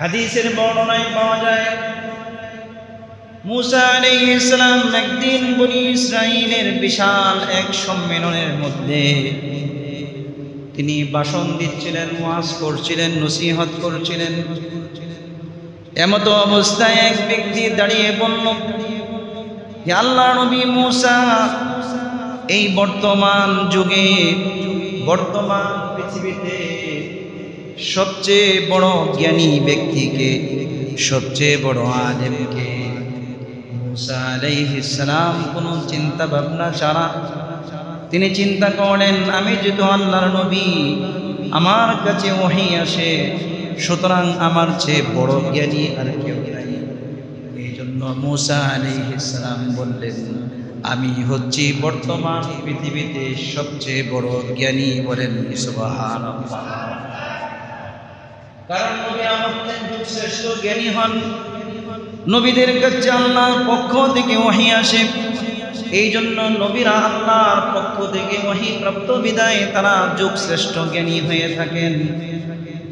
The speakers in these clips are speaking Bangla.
হাদিসের বর্ণনায় পাওয়া যায় মুসা আলাইহিস সালাম একদিন বনি ইসরাইলের বিশাল এক সম্মেলনের মধ্যে তিনি ভাষণ দিচ্ছিলেন, ওয়াজ করছিলেন, নসিহত করছিলেন। এমত অবস্থায় এক ব্যক্তি দাঁড়িয়ে বলল, হে আল্লাহর নবী মুসা, এই বর্তমান যুগে, বর্তমান পৃথিবীতে সবচেয়ে বড় জ্ঞানী ব্যক্তিকে, সবচেয়ে বড় আলেমকে? মুসা আলাইহিস সালাম কোনো চিন্তা ভাবনা ছাড়া তিনি চিন্তা করেন, আমি যেহেতু আল্লাহর নবী, আমার কাছে ওহী আসে, সুতরাং আমার চেয়ে বড় জ্ঞানী আর কেউ নাই। এই জন্য মুসা আলাইহিস সালাম বললেন, আমি হচ্ছি বর্তমান পৃথিবীতে সবচেয়ে বড় জ্ঞানী। বলেন সুবহানাল্লাহ। কারণ নবীরা হচ্ছেন শ্রেষ্ঠ জ্ঞানী হন। নবীদের কাছে আল্লাহর পক্ষ থেকে ওহী আসে, এই জন্য নবীরা আল্লাহর পক্ষ থেকে ওহী প্রাপ্ত বিদায় তারা যুগ শ্রেষ্ঠ জ্ঞানী হয়ে থাকেন।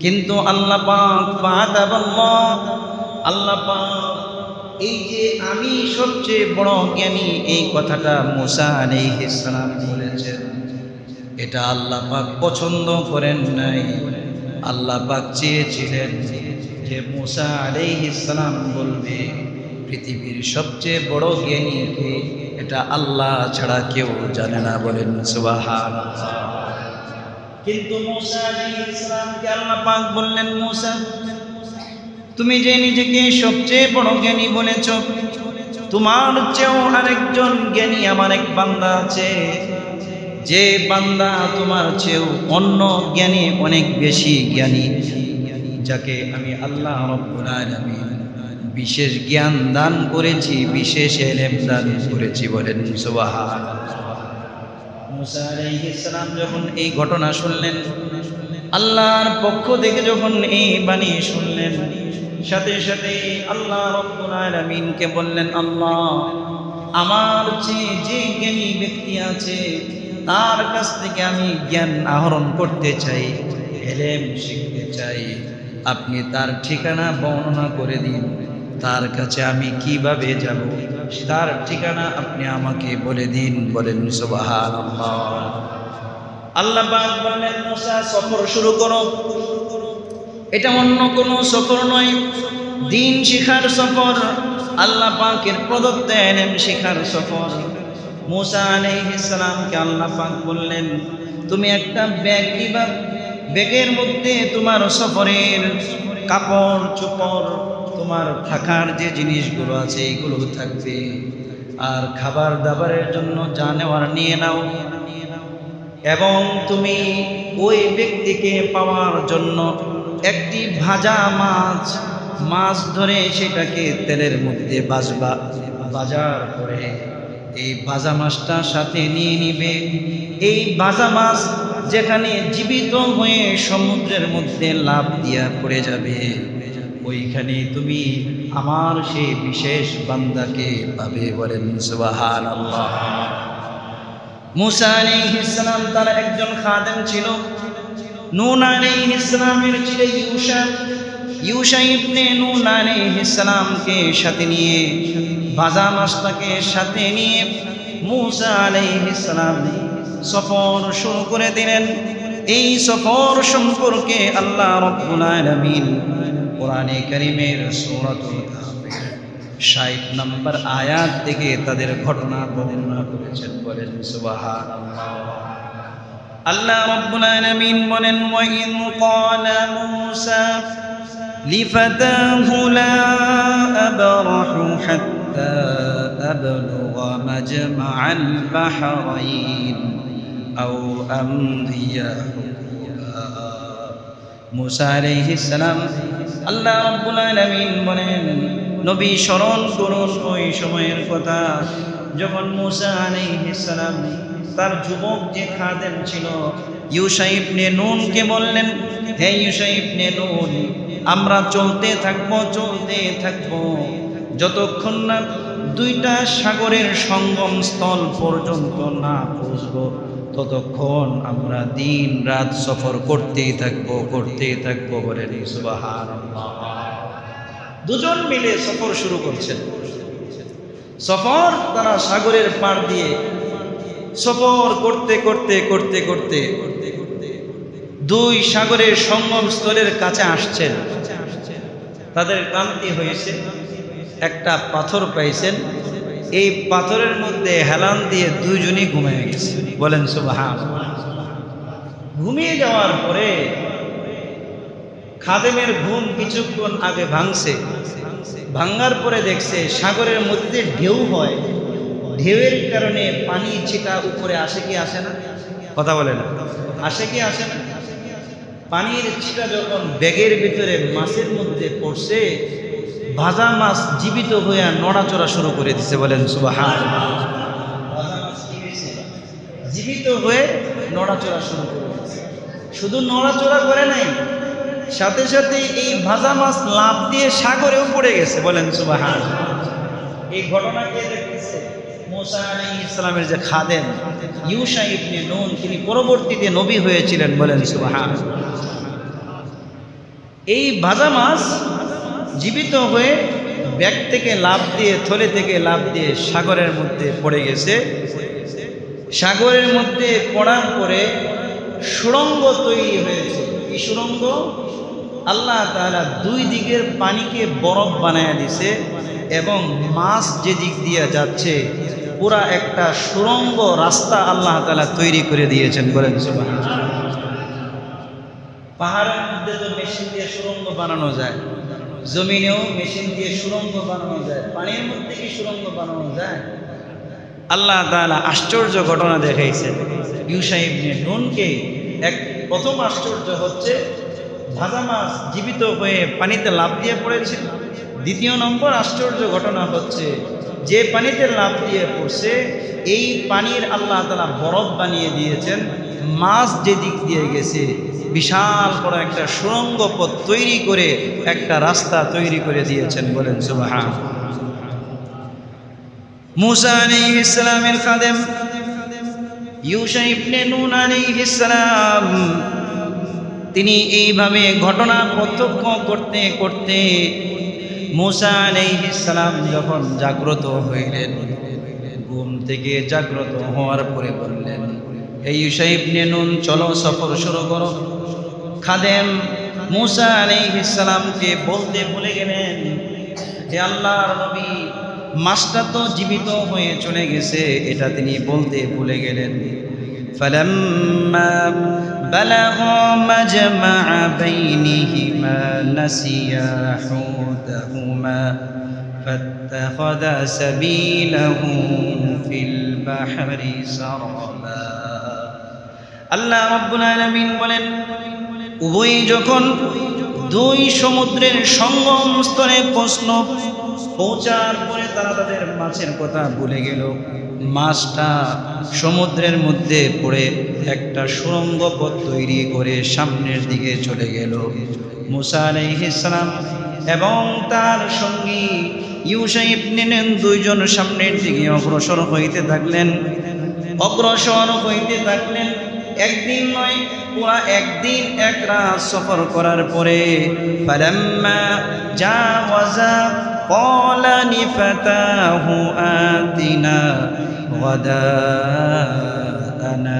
কিন্তু আল্লাহ পাক আল্লাহ পাক এই যে আমি সবচেয়ে বড় জ্ঞানী, এই কথাটা মুসা আলাইহিস সালাম বলেছেন, এটা আল্লাহ পাক পছন্দ করেন নাই। আল্লাহ পাক চেয়েছিলেন যে মুসা আলাইহিস সালাম বলবে পৃথিবীর সবচেয়ে বড় জ্ঞানী কে, এটা আল্লাহ ছাড়া কেউ জানে না। বলেন সুবহানাল্লাহ। কিন্তু মুসা আলাইহিস সালামকে আল্লাহ পাক বললেন, মুসা, তুমি যে নিজেকে সবচেয়ে বড় জ্ঞানী বলেছ, তোমার চেয়েও আরেকজন জ্ঞানী আমার এক বান্দা আছে, যে বান্দা তোমার চেয়েও অন্য জ্ঞানী অনেক বেশি জ্ঞানী, যাকে আমি আল্লাহ রাব্বুল আলামিন বিশেষ জ্ঞান দান করেছি, বিশেষ ইলম দান করেছি। বলেন সুবহানাল্লাহ। মুসা আলাইহিস সালাম যখন এই ঘটনা শুনলেন, আল্লাহর পক্ষ থেকে যখন এই বাণী শুনলেন, সাথে সাথে আল্লাহ রাব্বুল আলামিনকে বললেন, আল্লাহ, আমার চেয়ে যে জ্ঞানী ব্যক্তি আছে তার কাছ থেকে আমি জ্ঞান আহরণ করতে চাই, ইলম শিখতে চাই। আপনি তার ঠিকানা বর্ণনা করে দিন, তার কাছে আমি কিভাবে যাব, তার ঠিকানা আপনি আমাকে বলে দিন। বলেন সুবহানাল্লাহ। আল্লাহ পাক বললেন, মুসা, সফর শুরু করো। এটা অন্য কোনো সফর নয়, দ্বীন শিখার সফর, আল্লাহ পাকের প্রদত্ত ইলম শিখার সফর। মুসা আলাইহিস সালামকে আল্লাহ পাক বললেন, তুমি একটা ব্যাগ নিবা, ব্যাগের মধ্যে তোমার সফরের কাপড় চোপড়, তোমার থাকার যে জিনিসগুলো আছে এইগুলো থাকবে, আর খাবার দাবারের জন্য যা নেওয়ার নিয়ে নাও। এবং তুমি ওই ব্যক্তিকে পাওয়ার জন্য একটি ভাজা মাছ ধরে সেটাকে তেলের মধ্যে ভাজবা, ভাজার পরে এই ভাজা মাছটা সাথে নিয়ে নিবে। এই ভাজা মাছ যেখানে জীবিত হয়ে সমুদ্রের মধ্যে লাফ দিয়া পড়ে যাবে, ওইখানে তুমি আমার সেই বিশেষ বান্দাকে পাবে। বলেন সুবহানাল্লাহ। মুসা আলাইহিস সালাম তার একজন খাদেম ছিল, নূন আলাইহিস সালামের ছিল ইউশা ইবনে নূন আলাইহিস সালামকে সাথে নিয়ে, ভাজা মাছটাকে সাথে নিয়ে মুসা আলাইহিস সালাম সফর শুরু করে দিলেন। এই সফর সম্পর্কে আল্লাহ রাব্বুল আলামিন কোরআনে কারীমের সূরাতুল কাহফের ৬০ নম্বর আয়াত থেকে তাদের ঘটনা বর্ণনা করেছেন। বলেন সুবহানাল্লাহ। আল্লাহ রাব্বুল আলামিন বলেন, ওয়া ইন ক্বালা মূসা লিফাতাহু লা আবরাহু হাত্তা আবলুগা মাজমা'আল বাহরাইন আও আমদিয়া হুকুবা। মূসা আলাইহিস সালাম, আল্লাহ রাব্বুল আলামিন বলেন, নবী স্মরণ করুন ওই সময়ের কথা যখন মূসা আলাইহিস সালাম তার যুবক যে খাদেম ছিল ইউশা ইবনে নূনকে বললেন, হে ইউশা ইবনে নূন, আমরা চলতে থাকবো যতক্ষণ না দুইটা সাগরের সঙ্গম স্থল পর্যন্ত না পৌঁছব, ততক্ষণ আমরা দিন রাত সফর করতেই থাকবো। বলেন সুবহানাল্লাহ। দুজন মিলে সফর শুরু করছেন। সফর তারা সাগরের পাড় দিয়ে সফর করতে করতে করতে করতে দুই সাগরের সঙ্গম স্থলের কাছে আসছেন। তাদের ক্লান্তি হয়েছে, একটা পাথর পাইছেন, এই পাথরের মধ্যে হেলান দিয়ে দুইজনই ঘুমিয়ে গেছে। বলেন সুবহানাল্লাহ। ঘুমিয়ে যাওয়ার পরে খাদেমের ঘুম কিছুক্ষণ আগে ভাঙছে, ভাঙার পরে দেখছে সাগরের মধ্যে ঢেউ হয়, ঢেউয়ের কারণে পানি ছিটা উপরে আসে কি আসে না? কথা বলে না, আসে কি আসে না? পানির ছিটা যখন ব্যাগের ভিতরে মাছের মধ্যে পড়ছে, ভাজা মাছ জীবিত হয়ে নড়াচড়া শুরু করে দিছে। বলেন সুবহানাল্লাহ। ভাজা মাছ কি হয়েছে? জীবিত হয়ে নড়াচড়া শুরু করে দিছে। শুধু নড়াচড়া করে নাই, সাথে সাথে এই ভাজা মাছ লাফ দিয়ে সাগরেও পড়ে গেছে। বলেন সুবহানাল্লাহ। এই ঘটনা কে দেখতেছে? মুসা আলাইহিস সালামের যে খাদেম ইউশা ইবনে নুন, তিনি পরবর্তীতে নবী হয়েছিলেন। বলেন সুবহানাল্লাহ। এই ভাজা মাছ জীবিত হয়ে ব্যাগ থেকে লাফ দিয়ে, থলে থেকে লাফ দিয়ে সাগরের মধ্যে পড়ে গেছে। সাগরের মধ্যে পড়ার পরে সুড়ঙ্গ তৈরি হয়েছে। এই সুড়ঙ্গ আল্লাহ তাআলা দুই দিকের পানিকে বরফ বানায় দিছে এবং মাছ যে দিক দিয়ে যাচ্ছে পুরা একটা সুড়ঙ্গ রাস্তা আল্লাহ তাআলা তৈরি করে দিয়েছেন। বলেন সুবহানাল্লাহ। পাহাড়ের মধ্যে তো মেশিন দিয়ে সুড়ঙ্গ বানানো যায়, জমিনেও মেশিন দিয়ে সুড়ঙ্গ বানানো যায়, পানির মধ্যে কি সুড়ঙ্গ বানানো যায়? আল্লাহ তাআলা আশ্চর্য ঘটনা দেখাইছেন ইউশা ইবনে নুনকে। এক প্রথম আশ্চর্য হচ্ছে ভাজা মাছ জীবিত হয়ে পানিতে লাফ দিয়ে পড়েছে। দ্বিতীয় নম্বর আশ্চর্য ঘটনা হচ্ছে যে পানিতে লাফ দিয়ে পড়ছে এই পানির আল্লাহ তাআলা বরফ বানিয়ে দিয়েছেন। মাছ যে দিক দিয়ে গেছে বিশাল বড় একটা সুড়ঙ্গ পথ তৈরি করে একটা রাস্তা তৈরি করে দিয়েছেন। বলেন সুবহানাল্লাহ। মুসা আলাইহিস সালামের খাদেম ইউশা ইবনে নুন আলাইহিস সালাম তিনি এইভাবে ঘটনা প্রত্যক্ষ করতে করতে মুসা আলাইহিস সালাম যখন জাগ্রত হইলেন, ঘুম থেকে জাগ্রত হওয়ার পরে বললেন, হে ইউশা ইবনে নুন, চলো সফর শুরু করো। খাদেম মুসা আলাইহিস সালামকে বলতে ভুলে গেলেন, হে আল্লাহর নবী, মাছটা তো জীবিত হয়ে চলে গেছে, এটা তিনি বলতে ভুলে গেলেন। ফালাম্মা বালাগা মাজমা'a বাইনিহিমা নাসিয়া হুদাহুমা ফাত্তাখাযা সাবিলাহু ফিল বাহরি সারবা। আল্লাহ রাব্বুল আলামিন বলেন, উভয় যখন দুই সমুদ্রের সঙ্গম স্থলে পৌঁছার পরে তারা তাদের মাছের কথা ভুলে গেল। মাছটা সমুদ্রের মধ্যে পড়ে একটা সুড়ঙ্গ পথ তৈরি করে সামনের দিকে চলে গেল। মুসা আলাইহিস সালাম এবং তার সঙ্গী ইউশা ইবনে নুন দুইজন সামনের দিকে অগ্রসর হইতে থাকলেন। একদিন নয়, পুরা একদিন এক রাত সফর করার পরে ফালাম্মা জাওয়াজা ক্বালা লিফাতাহু আতিনা গাদানা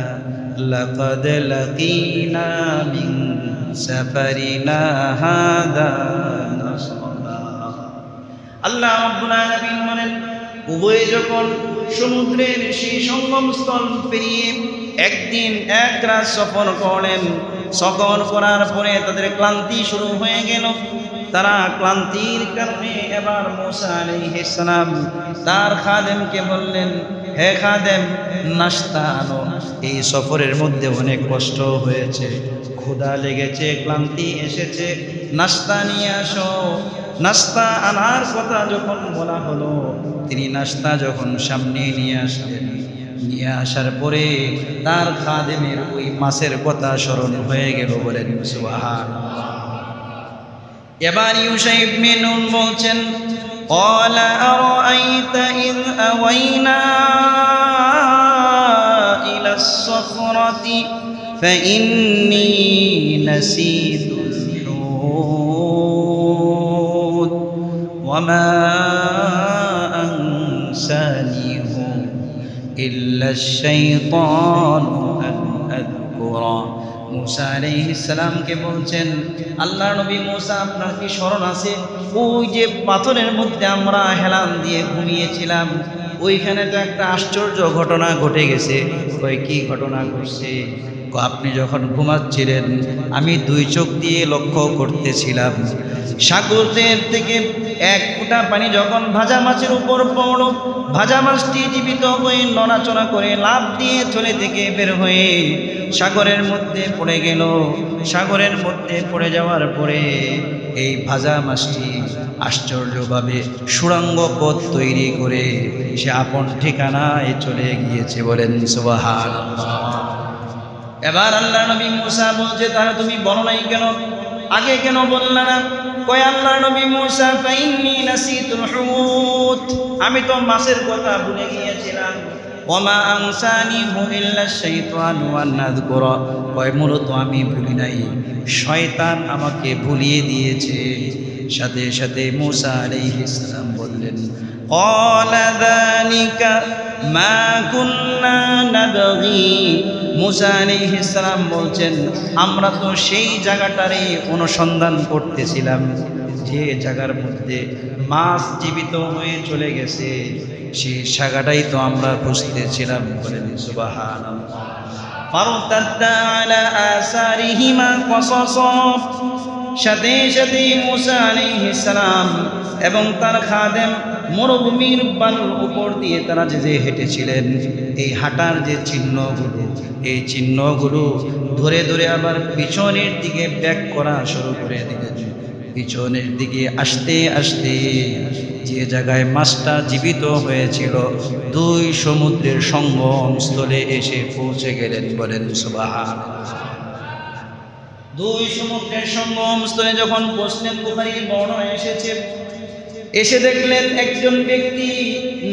লাকাদ লাকিনা মিন সাফারিনা হাদা নাসবা। আল্লাহ রাব্বুল আলামিন বলেন, উভয়ে যখন সমুদ্রের সেই সঙ্গম স্থল পেরিয়ে একদিন এক রাত সফর করলেন, সফর করার পরে তাদের ক্লান্তি শুরু হয়ে গেল। তারা ক্লান্তির কারণে এবার মুসা আলাইহিস সালাম তার খাদেমকে বললেন, হে খাদেম, নাস্তা আনো, এই সফরের মধ্যে অনেক কষ্ট হয়েছে, ক্ষুধা লেগেছে, ক্লান্তি এসেছে, নাস্তা নিয়ে আসো। নাস্তা আনার কথা যখন বলা হলো, তিনি নাস্তা যখন সামনে নিয়ে আসলেন, নিয়ে আসার পরে তার খাদেমের ওই মাছের কথা স্মরণ হয়ে গেল। বলেন সুবহানাল্লাহ। এবার ইউশা ইবনে নুন বলছেন, ক্বালা আরাআইতা ইয আওয়াইনা ইলাস সাখরাতি ফাইন্নী নাসিতুল হুত ওয়ামা আনসানিহু ইল্লা শাইতানু আন আযকুরা। মূসা আলাইহিস সালামকে বলছেন, আল্লাহর নবী মূসা, আপনার কি স্মরণ আছে ওই যে পাথরের মধ্যে আমরা হেলান দিয়ে ঘুমিয়েছিলাম, ওইখানে তো একটা আশ্চর্য ঘটনা ঘটে গেছে। কই কি ঘটনা ঘটছে? আপনি যখন ঘুমাচ্ছিলেন আমি দুই চোখ দিয়ে লক্ষ্য করতেছিলাম, সাগরের থেকে এক ফোঁটা পানি যখন ভাজা মাছের উপর পড়ল, ভাজা মাছটি জীবিত হয়ে নড়াচড়া করে লাফ দিয়ে থলে থেকে বের হয়ে সাগরের মধ্যে পড়ে গেল। সাগরের মধ্যে পড়ে যাওয়ার পরে এই ভাজা মাছটি আশ্চর্যভাবে সুড়ঙ্গ পথ তৈরি করে সে আপন ঠিকানায় চলে গিয়েছে। বলেন সুবহানাল্লাহ। এবার আল্লাহ নবী মূসা বলছে, তাহলে তুমি বলো নাই কেন, আগে কেন বললা না? কয় আল্লাহ নবী মূসা, ফাইন্নী নাসিতুল হুত, আমি তো মাছের কথা ভুলে গিয়েছিলাম। ওয়ামা আনসানিহু ইল্লা শাইতানু আন আযকুরা, কয় মূলত আমি ভুলি নাই, শয়তান আমাকে ভুলিয়ে দিয়েছে। সাথে সাথে মূসা আলাইহিস সালাম বললেন, ক্বালা যালিকা মা কুন্না নাবগী। মূসা আলাইহিস সালাম বলছেন, আমরা তো সেই জায়গাটারই অনুসন্ধান করতেছিলাম যে জায়গার মধ্যে মাছ জীবিত হয়ে চলে গেছে, সেই জায়গাটাই তো আমরা খুঁজতেছিলাম। বলেন সুবহানাল্লাহ। ফারতাদ্দা আলা আসারিহিমা কসাসা, সাথে সাথে মূসা আলাইহিস সালাম এবং তার খাদেম মরুভূমির বালুর উপর দিয়ে তারা যে হেঁটেছিলেন, এই হাঁটার যে চিহ্নগুলো, এই চিহ্নগুলো ধরে ধরে আবার পিছনের দিকে ব্যাক করা শুরু করে দিলেন। পিছনের দিকে আসতে আসতে যে জায়গায় মাছটা জীবিত হয়েছিল, দুই সমুদ্রের সঙ্গম স্থলে এসে পৌঁছে গেলেন। বলেন সুবহানাল্লাহ। দুই সমুদ্রের সঙ্গম স্থলে যখন পৌঁছলেন, বুখারীর বর্ণনা এসেছে, এসে দেখলেন একজন ব্যক্তি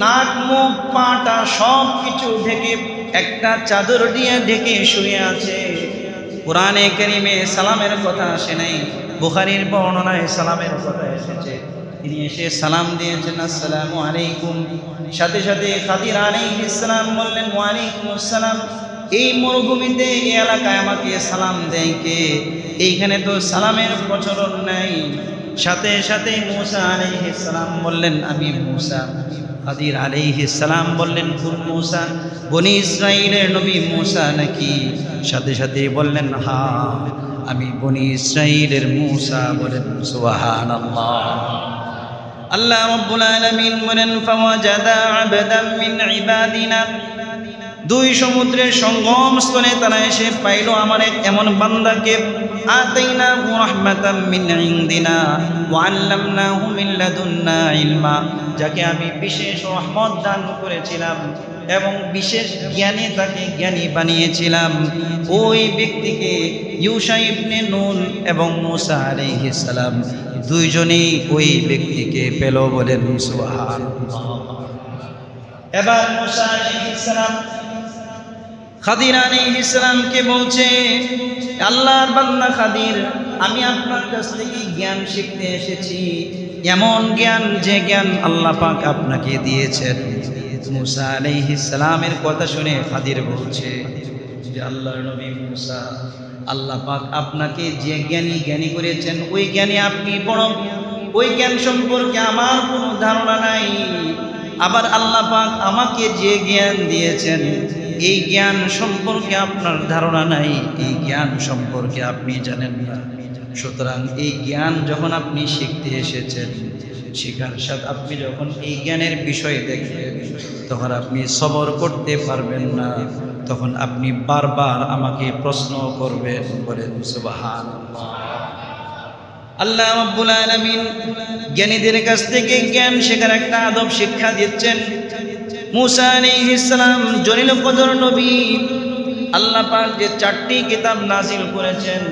নাক মুখ পাটা সব কিছু ঢেকে একটা চাদর দিয়ে ঢেকে শুয়ে আছে। কোরআনে কারিমে সালামের কথা আসে নাই, বুখারীর বর্ণনায় সালামের কথা এসেছে। তিনি এসে সালাম দিয়েছেন, আসসালামু আলাইকুম। সাথে সাথে খাদির আলাইহিস সালাম বললেন, ওয়া আলাইকুম আসসালাম। এই মরুভূমিতে এই এলাকায় আমাকে সালাম দেয় কে? এইখানে তো সালামের প্রচলন নাই। সাথে সাথে মূসা আলাইহিস সালাম বললেন, আমি মূসা। খাদির আলাইহিস সালাম বললেন, কোন মূসা? বনি ইসরাইলের নবী মূসা নাকি? সাথে সাথে বললেন, হ্যাঁ আমি বনি ইসরাইলের মূসা। বলেন সুবহানাল্লাহ। আল্লাহ রাব্বুল আলামিন বলেন, ফাওয়াজাদা আবদাম মিন ইবাদিনা, দুই সমুদ্রের সঙ্গম স্থলে তারা এসে পাইল আমার এক এমন বান্দাকে, আতাইনাহু রাহমাতাম মিন ইনদিনা ওয়া আল্লামনাহু মিন লাদুন্না ইলমা, যাকে আমি বিশেষ রহমত দান করেছিলাম এবং বিশেষ জ্ঞানে তাকে জ্ঞানী বানিয়েছিলাম। ওই ব্যক্তিকে ইউশা ইবনে নুন এবং মূসা আলাইহিস সালাম দুইজনেই ওই ব্যক্তিকে পেল। বলেন সুবহানাল্লাহ। এবার মূসা আলাইহিস সালাম খাদির আলাইহিস সালামকে বলছে, আল্লাহর বান্দা খাদির, আমি আপনার কাছ থেকে জ্ঞান শিখতে এসেছি, এমন জ্ঞান যে জ্ঞান আল্লাহ পাক আপনাকে দিয়েছেন। মূসা আলাইহিস সালামের কথা শুনে খাদির বলছে যে, আল্লাহর নবী মূসা, আল্লাহ পাক আপনাকে যে জ্ঞানী করেছেন, ওই জ্ঞানী আপনি বড়, ওই জ্ঞান সম্পর্কে আমার কোনো ধারণা নাই। আবার আল্লাহ পাক আমাকে যে জ্ঞান দিয়েছেন, এই জ্ঞান সম্পর্কে আপনার ধারণা নাই, এই জ্ঞান সম্পর্কে আপনি জানেন না। সুতরাং এই জ্ঞান যখন আপনি শিখতে এসেছেন, শিখার সাথে আপনি যখন এই জ্ঞানের বিষয় দেখবেন, তখন আপনি সবর করতে পারবেন না, তখন আপনি বারবার আমাকে প্রশ্ন করবেন। বলেন সুবহানাল্লাহ। আল্লাহ রাব্বুল আলামিন জ্ঞানীদের কাছ থেকে জ্ঞান শেখার একটা আদব শিক্ষা দিচ্ছেন। মূসা আলাইহিস সালাম জলিল কদর নবী, আল্লাহ পাক যে 4টি কিতাব নাজিল করেছেন,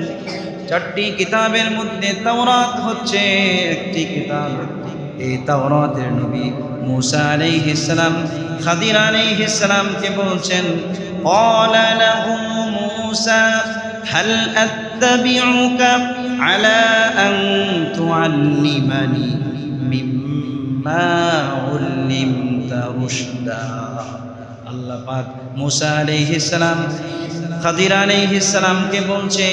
4টি কিতাবের মধ্যে তাওরাত হচ্ছে একটি কিতাব। এই তাওরাতের নবী মূসা আলাইহিস সালাম খাদির আলাইহিস সালামকে বলছেন, ক্বালা লাহু মূসা হাল আত্তাবিউকা আলা আন তুআল্লিমানি মিম্মা উল্লিমতা রুশদা। আল্লাহ পাক মূসা আলাইহিস সালাম খাদির আলাইহিস সালামকে বলছে,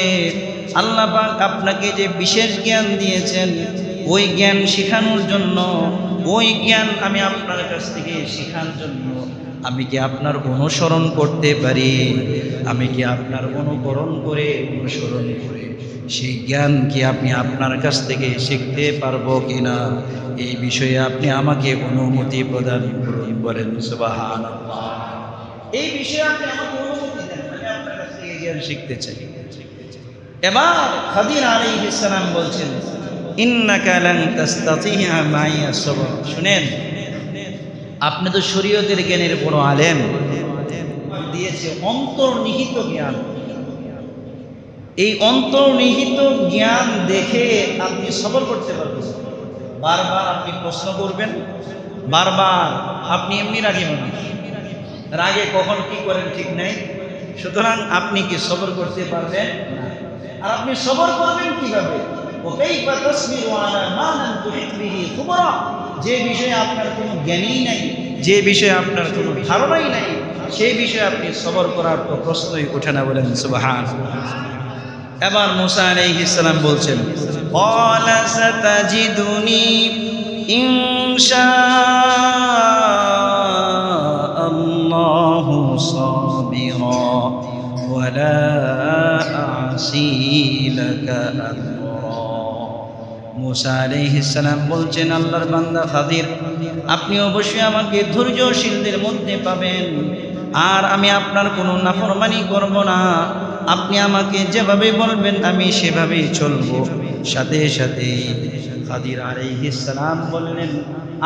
আল্লাহ পাক আপনাকে যে বিশেষ জ্ঞান দিয়েছেন ওই জ্ঞান শেখানোর জন্য, ওই জ্ঞান আমি আপনার কাছ থেকে শেখার জন্য আমি কি আপনার অনুসরণ করতে পারি? আমি কি আপনার অনুকরণ করে অনুসরণ করে সেই জ্ঞান কি আপনি আপনার কাছ থেকে শিখতে পারবো কিনা? এই বিষয়ে আপনি আমাকে অনুমতি প্রদান করুন। বলেন সুবহানাল্লাহ। এই বিষয়ে আপনি আমাকে অনুমতি দেন, আমি আপনার কাছ থেকে জ্ঞান শিখতে চাই। এবার খাদির আলাইহিস সালাম বলছেন, ইন্নাকা লান তাস্তাতিআ মাইয়া সবর। শুনেন, আপনি তো শরীয়তের জ্ঞানের বড় আলেম, দিয়েছে অন্তর্নিহিত জ্ঞান। এই অন্তর্নিহিত জ্ঞান দেখে আপনি সবর করতে পারবেন। বারবার আপনি প্রশ্ন করবেন, বারবার আপনি এমনি রাগী মানুষ, রাগে কখন কি করেন ঠিক নাই। সুতরাং আপনি কি সবর করতে পারবেন? আর আপনি সবর করবেন কিভাবে? যে বিষয়ে আপনার কোনো জ্ঞানই নাই, যে বিষয়ে আপনার কোনো ধারণাই নাই, সেই বিষয়ে আপনি সবর করার তো প্রশ্নই ওঠে না। বলেন সুবহানাল্লাহ। এবার মূসা আলাইহিস সালাম বলছেন, ক্বালা সাতাজিদুনি ইনশাআল্লাহু সাবিরা ওয়ালা আ'সি লাকা আমরা। মূসা আলাইহিস সালাম বলছেন, আল্লাহর বান্দা খাদির, আপনি অবশ্যই আমাকে ধৈর্যশীলদের মধ্যে পাবেন, আর আমি আপনার কোনো নাফরমানি করব না। আপনি আমাকে যেভাবে বলবেন আমি সেভাবেই চলব। সাথে সাথে খাদির আলাইহিস সালাম বললেন,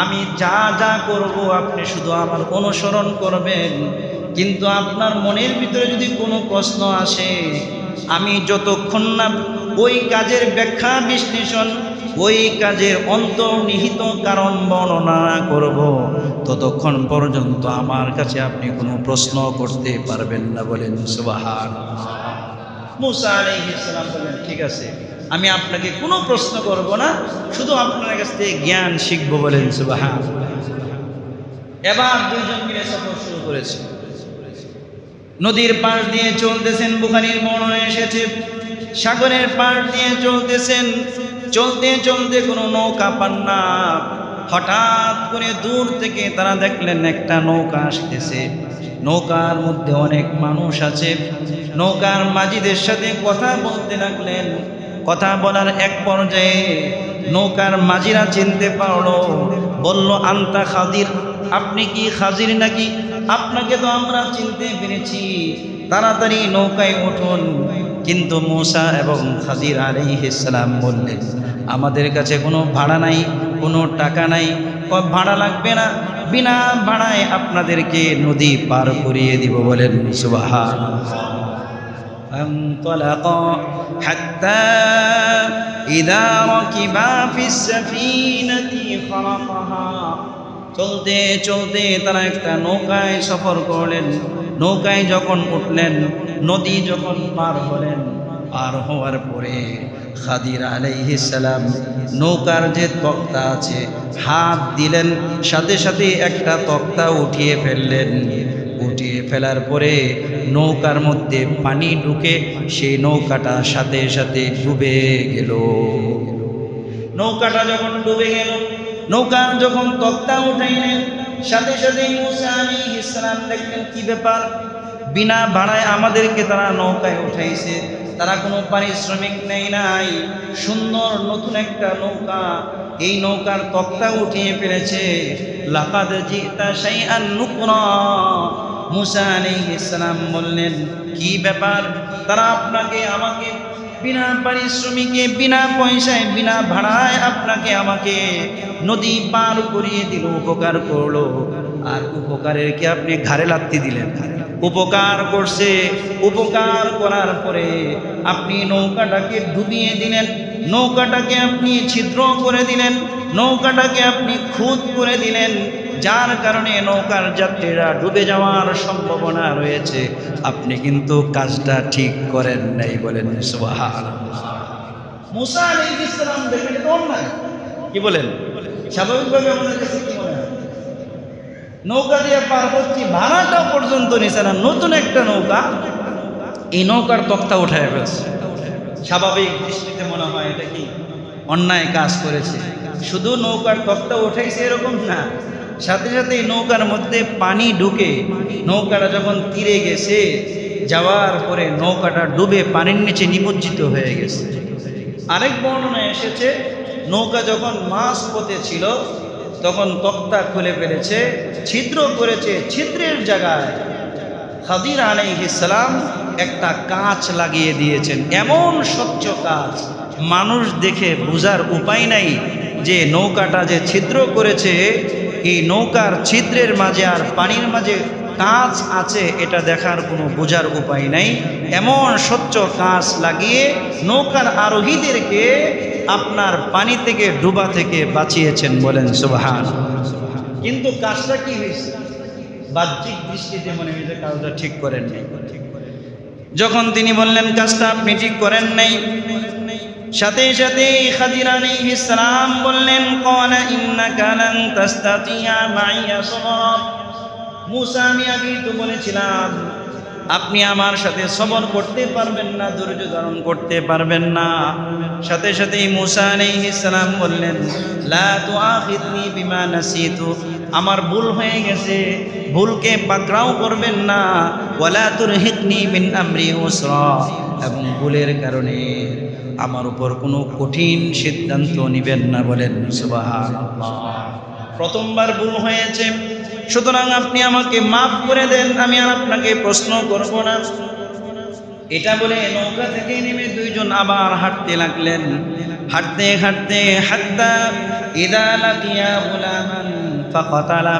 আমি যা যা করব আপনি শুধু আমার অনুসরণ করবেন, কিন্তু আপনার মনের ভিতরে যদি কোনো প্রশ্ন আসে, আমি যতক্ষণ না ওই কাজের ব্যাখ্যা বিশ্লেষণ, ওই কাজের অন্তর্নিহিত কারণ বর্ণনা করব, ততক্ষণ পর্যন্ত আমার কাছে আপনি কোনো প্রশ্ন করতে পারবেন না। বলেন সুবহানাল্লাহ। মূসা আলাইহিস সালাম বলেন, ঠিক আছে, আমি আপনাকে কোনো প্রশ্ন করব না, শুধু আপনার কাছ থেকে জ্ঞান শিখব। বলেন সুবহানাল্লাহ। এবার দুইজন মিলে সফর শুরু করেছে। নদীর পাশ দিয়ে চলতেছেন, বুখারীর বর্ণনায় এসেছে সাগরের পাশ দিয়ে চলতেছেন। চলতে চলতে কোনো নৌকা পান না। হঠাৎ করে দূর থেকে তারা দেখলেন একটা নৌকা আসতেছে। নৌকার মধ্যে অনেক মানুষ আছে। নৌকার মাঝিদের সাথে কথা বলতে লাগলেন। কথা বলার এক পর্যায়ে নৌকার মাঝিরা চিনতে পারলো, বলল, আনতা খাদির, আপনি কি খাজির নাকি? আপনাকে তো আমরা চিনতে পেরেছি, তাড়াতাড়ি নৌকায় উঠুন। কিন্তু মূসা এবং খাদির আলাইহিস সালাম বললেন, আমাদের কাছে কোনো ভাড়া নাই, কোনো টাকা নাই, ভাড়া লাগবে না, বিনা ভাড়ায় আপনাদেরকে নদী পার করিয়ে দিব। বলেন সুবহানাল্লাহ। فانطلقا حتى إذا ركبا في السفينة خرقها। চলতে চলতে তারা একটা নৌকায় সফর করলেন। নৌকায় যখন উঠলেন, নদী যখন পার হলেন, পার হওয়ার পরে খাদির আলাইহিস সালাম নৌকার যে তক্তা আছে হাত দিলেন, সাথে সাথে একটা তক্তা উঠিয়ে ফেললেন। উঠিয়ে ফেলার পরে নৌকার মধ্যে পানি ঢুকে সেই নৌকাটা সাথে সাথে ডুবে গেল। নৌকাটা যখন ডুবে গেল, নৌকার যখন তক্তা উঠাইলেন, সাথে সাথে মূসা আলাইহিস সালাম দেখলেন, কি ব্যাপার, বিনা ভাড়ায় আমাদেরকে তারা নৌকায় উঠাইছে, তারা কোনো পারিশ্রমিক নেই নাই, সুন্দর নতুন একটা নৌকা, এই নৌকার তক্তা উঠিয়ে ফেলেছে। লাকাদ জিতা শাইআন নুকরা। মূসা আলাইহিস সালাম বললেন, কি ব্যাপার, তারা আপনাকে আমাকে বিনা পারিশ্রমিকে, বিনা পয়সায়, বিনা ভাড়ায় আপনাকে আমাকে নদী পার করিয়ে দিল, উপকার করলো, আর উপকারের কি আপনি ঘাড়ে লাত্তি দিলেন? উপকার করছে, উপকার করার পরে আপনি নৌকাটাকে ডুবিয়ে দিলেন, নৌকাটাকে আপনি ছিদ্র করে দিলেন, নৌকাটাকে আপনি খুদ করে দিলেন। যার কারণে নৌকার যাত্রীরা ডুবে যাওয়ার সম্ভাবনা রয়েছে, আপনি কিন্তু কাজটা ঠিক করেন নাই। বলেন সুবহানাল্লাহ। মুসা আলাইহিস সালাম দেখেন এটা অন্যায়, কি বলেন? স্বাভাবিকভাবে আমাদের কাছে কি মনে হয়? নৌকা দিয়ে পার হচ্ছি, ভাড়াটা পর্যন্ত নিছে না, নতুন একটা নৌকা, এই নৌকার তক্তা উঠায় ফেলছে। স্বাভাবিক দৃষ্টিতে মনে হয় এটা কি অন্যায় কাজ করেছে। শুধু নৌকার তক্তা উঠাইছে এরকম না, সাথে সাথে নৌকার মধ্যে পানি ঢুকে নৌকাটা যখন তীরে গেছে, যাওয়ার পরে নৌকাটা ডুবে পানির নিচে নিমজ্জিত হয়ে গেছে। আরেক বর্ণনায় এসেছে নৌকা যখন মাঝ পথে ছিল তখন তক্তা খুলে ফেলেছে, ছিদ্র করেছে, ছিদ্রের জায়গায় খাদির আলাইহিস সালাম একটা কাঁচ লাগিয়ে দিয়েছেন। এমন স্বচ্ছ কাঁচ, মানুষ দেখে বোঝার উপায় নাই যে নৌকাটা যে ছিদ্র করেছে, এই নৌকার ছিদ্রের মাঝে আর পানির মাঝে কাঁচ আছে, এটা দেখার কোনো বোঝার উপায় নাই। এমন স্বচ্ছ কাঁচ লাগিয়ে নৌকার আরোহীদেরকে আপনার পানি থেকে ডুবা থেকে বাঁচিয়েছেন। বলেন সুবহানাল্লাহ। কিন্তু কাজটা কি হয়েছে? বাহ্যিক দৃষ্টিতে মনে হয়েছে কাজটা ঠিক করেন নাই। যখন তিনি বললেন কাজটা আপনি ঠিক করেন নাই, সাথে সাথে খাদির আলাইহিস সালাম বললেন, ক্বালা ইন্নাকা লান তাস্তাতিয়া মাইয়া সবরা। মুসা, আমি আগেই তো বলেছিলাম আপনি আমার সাথে সবর করতে পারবেন না, ধৈর্য ধারণ করতে পারবেন না। সাথে সাথেই মুসা আলাইহিস সালাম বললেন, লা তুআখিযনি বিমা নাসিতু, আমার ভুল হয়ে গেছে, ভুলকে পাকড়াও করবেন না। ওয়ালা তুরহিকনি মিন আমরি উসরা, এবং ভুলের কারণে আমার উপর কোনো কঠিন সিদ্ধান্ত নেবেন না। বলেন সুবহানাল্লাহ। প্রথমবার ভুল হয়েছে, সুতরাং আপনি আমাকে মাফ করে দেন, আমি আর আপনাকে প্রশ্ন করব না। এটা বলে নৌকা থেকে নেমে দুইজন আবার হাঁটতে লাগলেন। হাঁটতে হাঁটতে হাত্তা ইদা লাকিয়া গুলামান ফাকাতালা,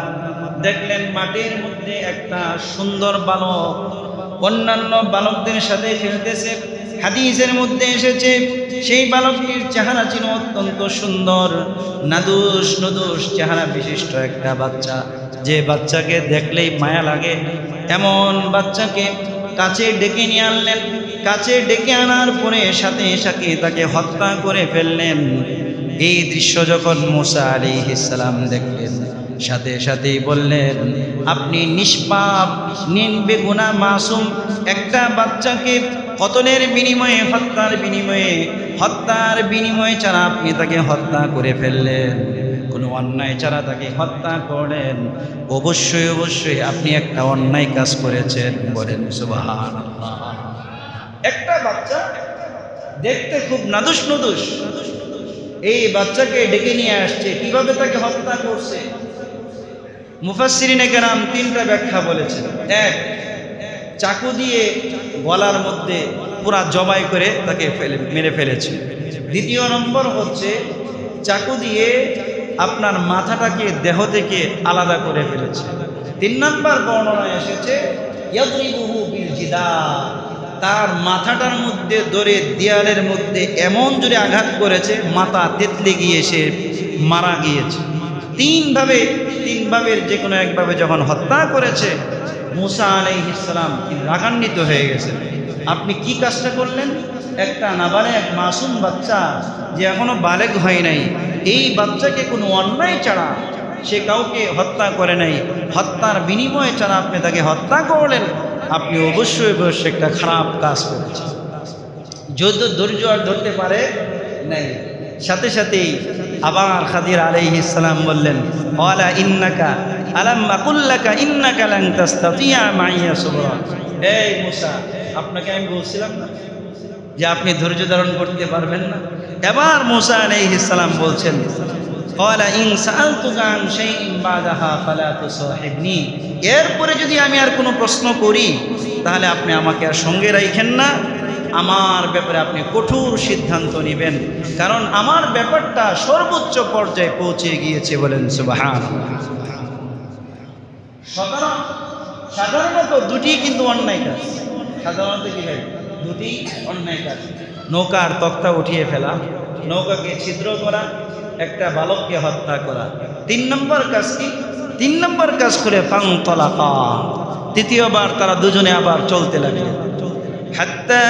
দেখলেন মাটির মধ্যে একটা সুন্দর বালক অন্যান্য বালকদের সাথে খেলতেছে। হাদিসের মধ্যে এসেছে সেই বালকটির চেহারা ছিল অত্যন্ত সুন্দর, নাদুস নদুস চেহারা বিশিষ্ট একটা বাচ্চা, যে বাচ্চাকে দেখলেই মায়া লাগে, এমন বাচ্চাকে কাছে ডেকে নিয়ে আনলেন। কাছে ডেকে আনার পরে সাথে সাথে তাকে হত্যা করে ফেললেন। এই দৃশ্য যখন মুসা আলাইহিস সালাম দেখলেন, সাথে সাথেই বললেন, আপনি নিষ্পাপ নির্বেগুনা মাসুম একটা বাচ্চাকে কতলের বিনিময়ে, হত্যার বিনিময়ে ছাড়া আপনি তাকে হত্যা করে ফেললেন, কোনো অন্যায় ছাড়া তাকে হত্যা করলেন। অবশ্যই অবশ্যই আপনি একটা অন্যায় কাজ করেছেন। বলেন সুবহানাল্লাহ। একটা বাচ্চা দেখতে খুব নাদুস নদুস, এই বাচ্চাকে ডেকে নিয়ে আসছে, কিভাবে তাকে হত্যা করছে? মুফাসসিরিনে কেরাম তিনটা ব্যাখ্যা বলেছেন। এক, চাকু দিয়ে গলার মধ্যে পুরা জবাই করে তাকে মেরে ফেলেছে। দ্বিতীয় নম্বর হচ্ছে চাকু দিয়ে আপনার মাথাটাকে দেহ থেকে আলাদা করে ফেলেছে। তিন নম্বর বর্ণনা এসেছে ইয়াদরিবুহু বিল জিদার, তার মাথাটার মধ্যে ধরে দেয়ালের মধ্যে এমন জোরে আঘাত করেছে, মাথা তেতলে গিয়ে সে মারা গিয়েছে। তিন ভাবের যে কোনো একভাবে যখন হত্যা করেছে, মুসা আলাইহিস সালাম তিনি রাগান্বিত হয়ে গেছেন। আপনি কি কাজটা করলেন? একটা নাবালেগ মাসুম বাচ্চা যে এখনো বালেগ হয় নাই, এই বাচ্চাকে কোনো অন্যায় ছাড়া সে কাউকে হত্যা করে নাই, হত্যার বিনিময়ে ছাড়া আপনি তাকে হত্যা করলেন, আপনি অবশ্যই অবশ্যই একটা খারাপ কাজ করেছেন। যত ধৈর্য আর ধরতে পারে নাই। সাথে সাথেই আবার খাদির আলাইহিস সালাম বললেন, ওয়ালা ইন্নাকা আলাম আকুল লাকা ইন্নাকা লান তাস্তাতিয়া মাইয়া সাবরা। এই মুসা, আপনাকে আমি বলছিলাম না যে আপনি ধৈর্য ধারণ করতে পারবেন না? এবার মুসা আলাইহিস সালাম বলছেন, ওয়ালা ইন সাআলতুকা আন শাইইন বাদাহা ফালা তুসাহিবনি, এরপরে যদি আমি আর কোনো প্রশ্ন করি তাহলে আপনি আমাকে আর সঙ্গে রাখেন না, আমার ব্যাপারে আপনি কঠোর সিদ্ধান্ত নেবেন, কারণ আমার ব্যাপারটা সর্বোচ্চ পর্যায়ে পৌঁছে গিয়েছে। বলেন সুবহানাল্লাহ। সাধারণত দুটি কিন্তু অন্যায় কাজ, সাধারণত কি হয়? দুটি অন্যায় কাজ। নৌকার তক্তা উঠিয়ে ফেলা, নৌকাকে ছিদ্র করা, একটা বালককে হত্যা করা। তিন নম্বর কাজ কি? তিন নম্বর কাজ করে ফানতালাকা, তৃতীয়বার তারা দুজনে আবার চলতে লাগলেন। হাত্তা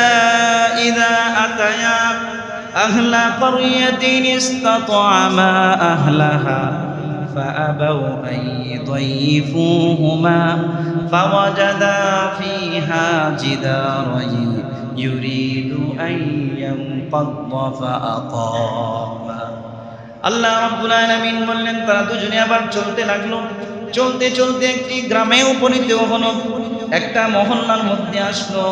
ইযা আতায়া আহলা ক্বরিয়াতিন ইসতাতআমা আহলাহা ফাআবাউ আন ইউদাইফুহুমা ফাওয়াজাদা ফিহা জিদারান ইউরিদু আন ইয়ানকাদ্দা ফাআকামা। আল্লাহ রাব্বুল আলামিন বললেন তারা দুজনে আবার চলতে লাগলো। চলতে চলতে একটি গ্রামে উপনীত হলো, একটা মহল্লার মধ্যে আসলো।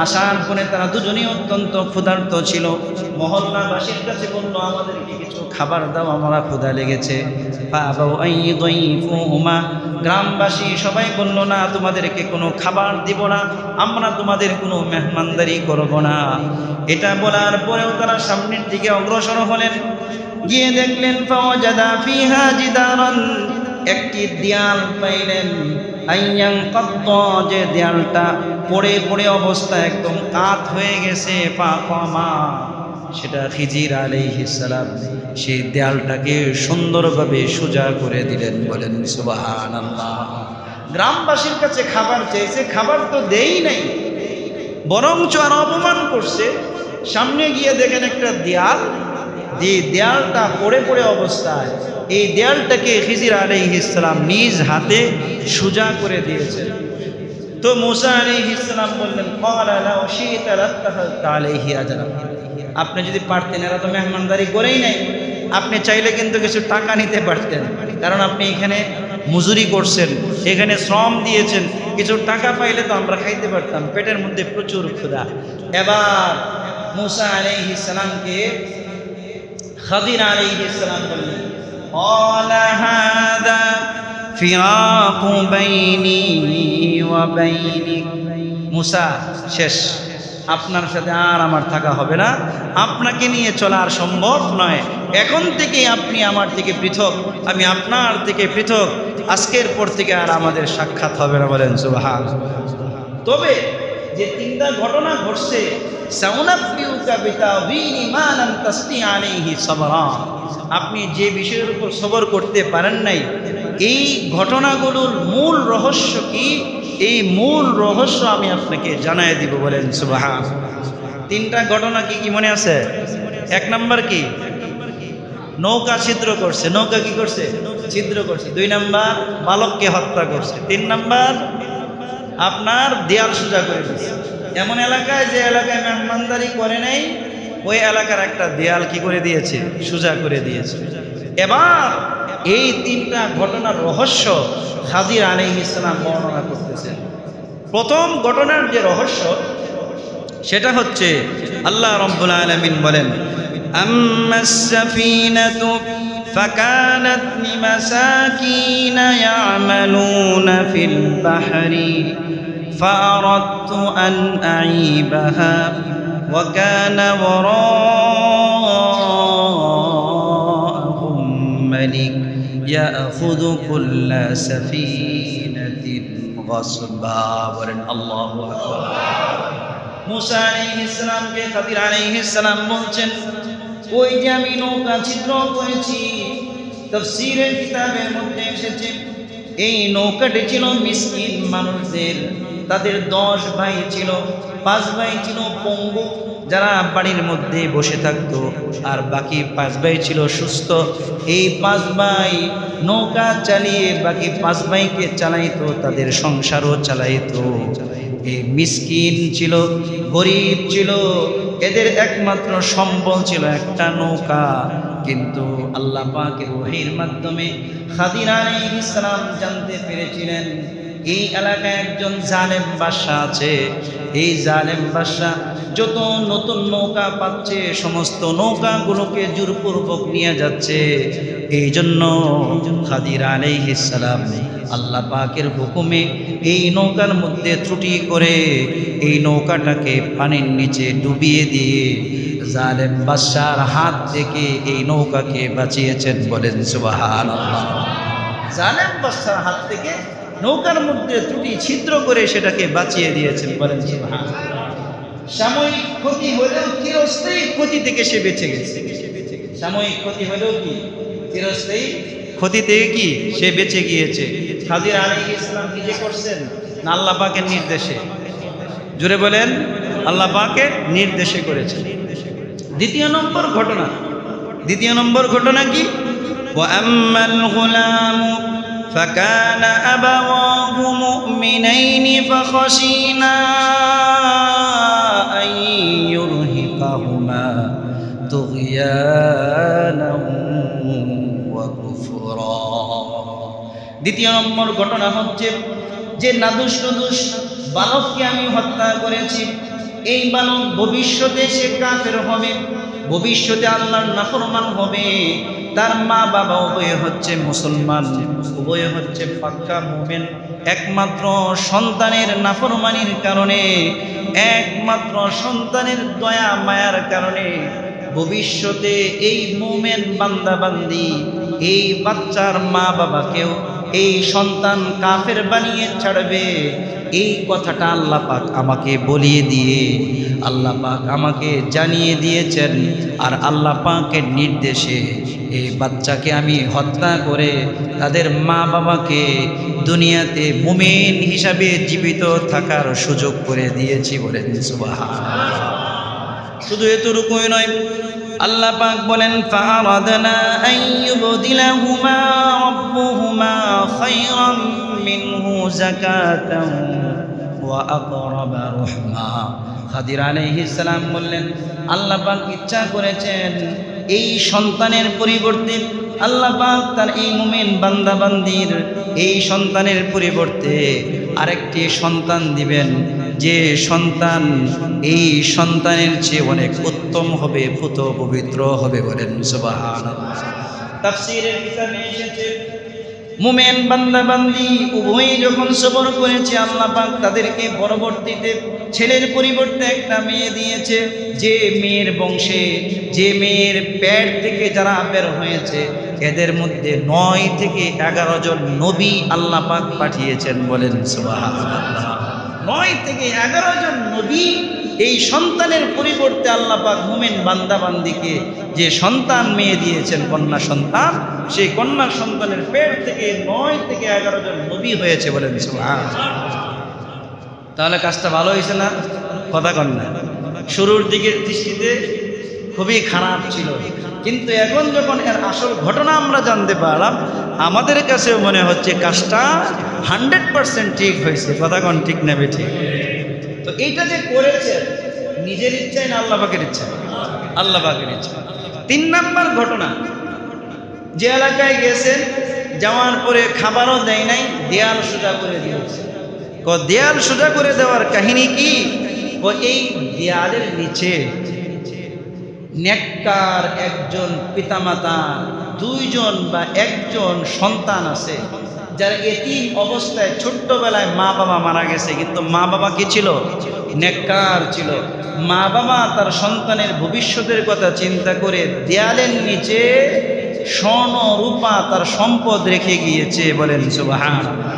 আসার পরে তারা দুজনেই অত্যন্ত ক্ষুধার্ত ছিল। মহল্লাবাসীর কাছে বলল, আমাদেরকে কিছু খাবার দাও, আমরা ক্ষুধা লেগেছে। গ্রামবাসী সবাই বলল, না, তোমাদেরকে কোনো খাবার দিব না, আমরা তোমাদের কোনো মেহমানদারি করব না। এটা বলার পরেও তারা সামনের দিকে অগ্রসর হলেন। গিয়ে দেখলেন ফাওয়াজাদা ফিহা জিদারান, একটি দেয়াল পাইলেন। আইয়ান কাদ্দা, যে দেয়ালটা পড়ে পড়ে অবস্থা একদম কাত হয়ে গেছে। ফাকামা, সেটা খিজির আলাইহিস সালাম সেই দেয়ালটাকে সুন্দরভাবে সোজা করে দিলেন। বলেন সুবহানাল্লাহ। গ্রামবাসীর কাছে খাবার চেয়েছে, খাবার তো দেই নাই, বরঞ্চ আর অপমান করছে। সামনে গিয়ে দেখেন একটা দেয়াল, যে দেয়ালটা পড়ে পড়ে অবস্থায়, এই দেয়ালটাকে খিজির আলাইহিস সালাম নিজ হাতে সোজা করে দিয়েছেন। তো মুসা আলাইহিস সালাম বললেন, ক্বালা লাউ শি'তা লাত্তাখাযতা আলাইহি আজরা, আপনি যদি পারতেন, এরা তো মেহমানদারি করেই নাই, আপনি চাইলে কিন্তু কিছু টাকা নিতে পারতেন, কারণ আপনি এখানে মজুরি করছেন, এখানে শ্রম দিয়েছেন, কিছু টাকা পাইলে তো আমরা খাইতে পারতাম, পেটের মধ্যে প্রচুর ক্ষুধা। এবার মুসা আলাইহিস সালামকে খাদির আলাইহিস সালাম বললেন, ক্বালা হাযা ফিরাকু বাইনি ওয়া বাইনিক, মুসা শেষ, আপনার সাথে আর আমার থাকা হবে না, আপনাকে নিয়ে চলা আর সম্ভব নয়, এখন থেকে আপনি আমার থেকে পৃথক, আমি আপনার থেকে পৃথক, আজকের পর থেকে আর আমাদের সাক্ষাৎ হবে না। বলেন সুবহানাল্লাহ। তবে যে তিনটা ঘটনা ঘটছে, সাউনাফিউকা বিতাবিনি মা লাম তাসতি আলাইহি সাবরা, আপনি যে বিষয়ের উপর সবর করতে পারেন নাই, এই ঘটনাগুলোর মূল রহস্য কি, এই মূল রহস্য আমি আপনাকে জানাই দিব। বলেন সুবহানাল্লাহ। তিনটা ঘটনা কি কি মনে আছে? এক নাম্বার কি, নৌকা ছিদ্র করছে, নৌকা কি করছে? ছিদ্র করছে। দুই নাম্বার, বালককে হত্যা করছে। তিন নাম্বার, আপনার দেয়াল সোজা করে দিচ্ছে। এমন এলাকায়, যে এলাকায় মেহমানদারি করে নাই, ওই এলাকার একটা দেয়াল কি করে দিয়েছে? সোজা করে দিয়েছে। এবার এই তিনটা ঘটনার রহস্য খাদির আলাইহিস সালাম বর্ণনা করতেছেন। প্রথম ঘটনার যে রহস্য, সেটা হচ্ছে আল্লাহ রাব্বুল আলামিন বলেন, আম্মাস সাফিনাতু ফাকানাত লিমাসাকিনা ইয়ামালুনা ফিল বাহরি ফাআরাদতু আন আইবাহা ওয়া কানা ওয়ারাআহুম মালিক ইয়াখুযু কুল্লা সাফিনাতিন গাসবা। বলেন আল্লাহু আকবার। মুসা আলাইহিস সালামকে খাদির আলাইহিস সালাম বলছেন, ওই যে আমি নৌকা ছিদ্র করেছি, তাফসীরের কিতাবের মধ্যে এসেছে এই নৌকাটি ছিল মিসকিন মানুষদের। তাদের 10 ভাই ছিল, 5 ভাই ছিল পঙ্গু, যারা বাড়ির মধ্যে বসে থাকতো, আর বাকি 5 ভাই ছিল সুস্থ। এই 5 ভাই নৌকা চালিয়ে বাকি 5 ভাইকে চালাইতো, তাদের সংসারও চালাইতো। এই মিসকিন ছিল, গরিব ছিল, এদের একমাত্র সম্বল ছিল একটা নৌকা। কিন্তু আল্লাহ পাকের ওহীর মাধ্যমে খাদির আলাইহিস সালাম জানতে পেরেছিলেন এই এলাকায় একজন জালেম বাদশা আছে। এই জালেম বাদশা যত নতুন নৌকা পাচ্ছে, সমস্ত নৌকাগুলোকে জোরপূর্বক নিয়ে যাচ্ছে। এই জন্য খাদির আলাইহিস সালাম আল্লাহ পাকের হুকুমে এই নৌকার মধ্যে ত্রুটি করে এই নৌকাটাকে পানির নিচে ডুবিয়ে দিয়ে জালেম বাদশার হাত থেকে এই নৌকাকে বাঁচিয়েছেন। বলেন সুবহানাল্লাহ। জালেম বাদশার হাত থেকে নৌকার মধ্যে ত্রুটি ছিদ্র করে সেটাকে বাঁচিয়ে দিয়েছেন। বলেন সুবহানাল্লাহ। সাময়িক ক্ষতি হলেও চিরস্থায়ী ক্ষতি থেকে সে বেঁচে গেছে। সাময়িক ক্ষতি হলেও কি চিরস্থায়ী ক্ষতি থেকে কি সে বেঁচে গিয়েছে। খাদির আলাইহিস সালাম নিজে করছেন না আল্লাহ পাকের নির্দেশে? জুড়ে বলেন, আল্লাহ পাকের নির্দেশে করেছে। দ্বিতীয় নম্বর ঘটনা কি? ওয়া আম্মাল গুলামু ফাকানা আবাওয়াহু মুমিনাইনি ফাখাশিনা আন ইউরহিকাহুমা তুগয়ানান ওয়া কুফরা। দ্বিতীয় নম্বর ঘটনা হচ্ছে যে নাদুস বালককে আমি হত্যা করেছি, এই বালক ভবিষ্যতে সে কাফের হবে, ভবিষ্যতে আল্লাহর নাফরমান হবে। তার মা বাবা উভয়ে হচ্ছে মুসলমান, উভয়ে হচ্ছে পাক্কা মুমিন। একমাত্র সন্তানের নাফরমানির কারণে, একমাত্র সন্তানের দয়া মায়ার কারণে ভবিষ্যতে এই মুমিন বান্দা বান্দি, এই বাচ্চার মা বাবাকেও এই সন্তান কাফের বানিয়ে ছাড়বে। এই কথাটা আল্লাহ পাক আমাকে বলিয়ে দিয়ে, আল্লাহ পাক আমাকে জানিয়ে দিয়েছেন। আর আল্লাহ পাকের নির্দেশে এই বাচ্চাকে আমি হত্যা করে তাদের মা বাবাকে দুনিয়াতে মুমিন হিসাবে জীবিত থাকার সুযোগ করে দিয়েছি। বলেন সুবহানাল্লাহ। শুধু এতটুকুই নয়, আল্লাহ পাক বলেন ফাআরাদনা আন ইউবদিলাহুমা রাব্বুহুমা খায়রাম মিনহু যাকাতান ওয়া আকরাবা রহমা। খাদির আলাইহিস সালাম বললেন আল্লাহ পাক ইচ্ছা করেছেন এই সন্তানের পরিবর্তে আল্লাহ পাক তার এই মুমিন বান্দা বান্দির এই সন্তানের পরিবর্তে আরেকটি সন্তান দিবেন, যে সন্তান এই সন্তানের চেয়ে অনেক উত্তম হবে, পুত পবিত্র হবে। বলেন সুবহানাল্লাহ। তাফসীরের কিতাবে এসেছে মুমিন বান্দা বান্দি উভয়ই যখন সবর করেছে, আল্লাহ পাক তাদেরকে পরবর্তীতে ছেলের পরিবর্তে একটা মেয়ে দিয়েছে। যে মেয়ের বংশে, যে মেয়ের পেট থেকে যারা বের হয়েছে, এদের মধ্যে 9 থেকে 11 জন নবী আল্লাহ পাক পাঠিয়েছেন। বলেন সুবহানাল্লাহ। 9 থেকে 11 জন নবী এই সন্তানের পরিবর্তে আল্লাহ পাক মুমিন বান্দা বান্দিকে যে সন্তান মেয়ে দিয়েছেন, কন্যা সন্তান, সেই কন্যা সন্তানের পেট থেকে 9 থেকে 11 জন নবী হয়েছে। বলেন সুবহানাল্লাহ। তাহলে কাজটা ভালো হয়েছে না? কথা কন না? শুরুর দিকের দৃষ্টিতে খুবই খারাপ ছিল, কিন্তু এখন যখন এর আসল ঘটনা আমরা জানতে পারলাম, আমাদের কাছেও মনে হচ্ছে কাজটা 100% ঠিক হয়েছে। কথা কন ঠিক না বেঠিক? তো এইটা যে করেছে নিজের ইচ্ছায় না আল্লাহ পাকের ইচ্ছা? আল্লাহ পাকের ইচ্ছা। 3 নম্বর ঘটনা, যে এলাকায় গেছেন, যাওয়ার পরে খাবারও দেয় নাই, দেয়াল সোজা করে দিয়েছে। দেয়াল সোজা করে দেওয়ার কাহিনী কি? এই দেয়ালের নিচে নেককার একজন পিতামাতা, 2 জন বা 1 জন সন্তান আছে, যারা এতিম অবস্থায় ছোট্টবেলায় মা বাবা মারা গেছে, কিন্তু মা বাবা কি ছিল? নেককার ছিল। মা বাবা তার সন্তানের ভবিষ্যতের কথা চিন্তা করে দেয়ালের নিচে স্বর্ণ রূপা তার সম্পদ রেখে গিয়েছে। বলেন সুবহানাল্লাহ।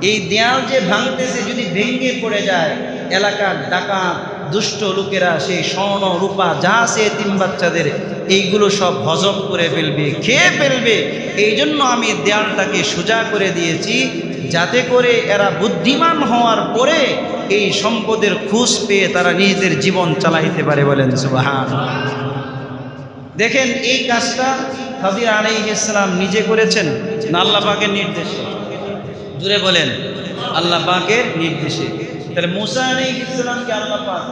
এই দেয়াল যে ভাঙতেছে, যদি ভেঙে পড়ে যায়, এলাকার ডাকাত দুষ্ট লোকেরা সেই স্বর্ণ রূপা যা আছে এতিম বাচ্চাদের, এইগুলো সব হজম করে ফেলবে, খেয়ে ফেলবে। এই জন্য আমি দেয়ালটাকে সোজা করে দিয়েছি, যাতে করে এরা বুদ্ধিমান হওয়ার পরে এই সম্পদের খোঁজ পেয়ে তারা নিজেদের জীবন চালাইতে পারে। বলেন সুবহানাল্লাহ। দেখেন, এই কাজটা খাদির আলাইহিস সালাম নিজে করেছেন না আল্লাহ পাকের নির্দেশে? জুড়ে বলেন, আল্লাহ পাকের নির্দেশে। তাহলে মুসা আলাইহিস সালামকে আল্লাহ পাক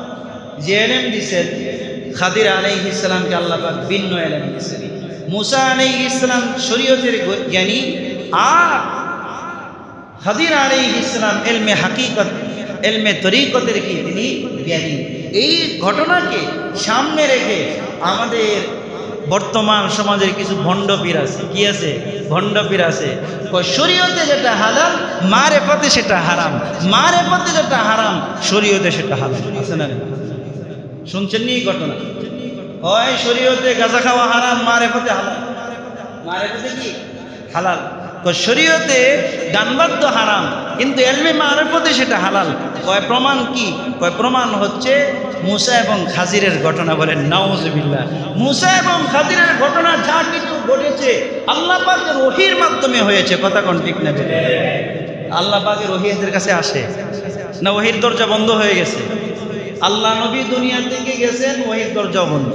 যে ইলম দিয়েছেন, খাদির আলাইহিস সালামকে আল্লাহ পাক ভিন্ন ইলম দিয়েছেন। মুসা আলাইহিস সালাম শরীয়তের জ্ঞানী, আর খাদির আলাইহিস সালাম ইলমে হাকিকত, ইলমে তরিকতের কি তিনি জ্ঞানী। এই ঘটনাকে সামনে রেখে আমাদের বর্তমান সমাজের কিছু ভণ্ড পীর আছে। কি আছে? ভণ্ড পীর আছে। শরীয়তে যেটা হালাল, মারেফতে সেটা হারাম, মারেফতে যেটা হারাম, শরীয়তে সেটা হালাল। আছে না? শুনছেন নি ঘটনা? হয় শরীয়তে গাঁজা খাওয়া হারাম, মারেফতে হালাল। মারেফতে কি হালাল? শরীয়তে গানবাদ্য হারাম, কিন্তু ইলমে মারেফতে সেটা হালাল। কয় প্রমাণ কি? কয় প্রমাণ হচ্ছে মুসা এবং খাজিরের ঘটনা। বলেন নাউজুবিল্লাহ। মুসা এবং খাজিরের ঘটনা যা কিছু ঘটেছে আল্লাহ পাকের ওহীর মাধ্যমে হয়েছে। কথা কোন ঠিক না? আল্লাহ পাকের ওহী এদের কাছে আসে না? ওহীর দরজা বন্ধ হয়ে গেছে। আল্লাহ নবী দুনিয়া থেকে গেছেন, ওহীর দরজা বন্ধ।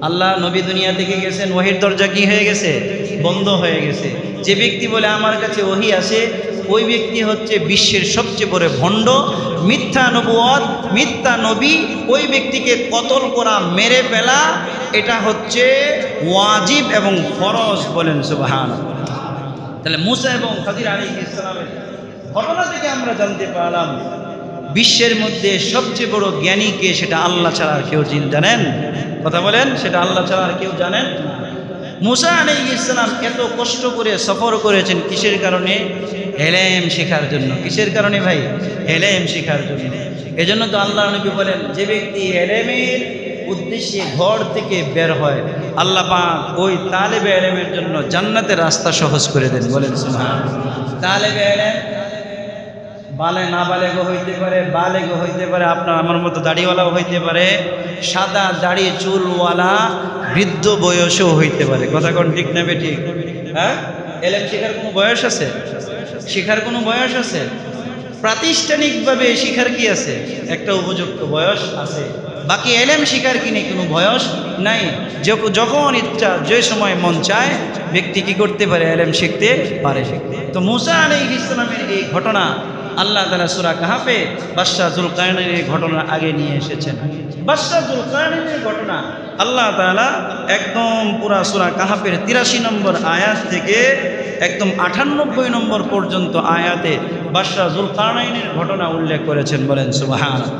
আল্লাহ নবী দুনিয়া থেকে গেছেন, ওহীর দরজা কি হয়ে গেছে? বন্ধ হয়ে গেছে। যে ব্যক্তি বলে আমার কাছে ওহী আসে, ওই ব্যক্তি হচ্ছে বিশ্বের সবচেয়ে বড় ভণ্ড, মিথ্যা নবুয়ত, মিথ্যা নবী। ওই ব্যক্তিকে কতল করা, মেরে ফেলা, এটা হচ্ছে ওয়াজিব এবং ফরজ। বলেন সুবহানাল্লাহ। তাহলে মুসা এবং খাদির আলাইহিস সালামের ঘটনা থেকে আমরা জানতে পারলাম বিশ্বের মধ্যে সবচেয়ে বড় জ্ঞানী কে, সেটা আল্লাহ ছাড়া আর কেউ জানেন? কথা বলেন, সেটা আল্লাহ ছাড়া আর কেউ জানেন? মুসা আলাইহিস সালাম এত কষ্ট করে সফর করেছেন কিসের কারণে? ইলম শেখার জন্য। কিসের কারণে ভাই? ইলম শেখার জন্য। এজন্য তো আল্লাহ নবী বলেন, যে ব্যক্তি ইলমের উদ্দেশ্যে ঘর থেকে বের হয়, আল্লাহ পাক ওই তালেবে ইলমের জন্য জান্নাতের রাস্তা সহজ করে দেন। বলেন সুবহানাল্লাহ। তালেবে ইলম নাবালেগও হইতে পারে, বালেগও হইতে পারে, আপনার আমার মতো দাড়িওয়ালাও হইতে পারে, সাদা দাড়ি চুলওয়ালা বৃদ্ধ বয়সও হইতে পারে। কথা কোন ঠিক না বেঠিক? হ্যাঁ, ইলম শেখার কোনো বয়স আছে? শেখার কোনো বয়স আছে? প্রাতিষ্ঠানিকভাবে শিখার কি আছে? একটা উপযুক্ত বয়স আছে। বাকি ইলম শিখার কি নেই, কোনো বয়স নাই। যখন ইচ্ছা, যে সময় মন চায়, ব্যক্তি কি করতে পারে? ইলম শিখতে পারে। তো মুসা আলাইহিস সালামের এই ঘটনা আল্লাহ তাআলা সূরা কাহফে বাদশাহ যুলকারনাইনের ঘটনা আগে নিয়ে এসেছেন। বাদশাহ যুলকারনাইনের ঘটনা আল্লাহ তাআলা একদম পুরা সূরা কাহফের 83 নম্বর আয়াত থেকে একদম 98 নম্বর পর্যন্ত আয়াতে বাদশাহ যুলকারনাইনের ঘটনা উল্লেখ করেছেন। বলেন সুবহানাল্লাহ।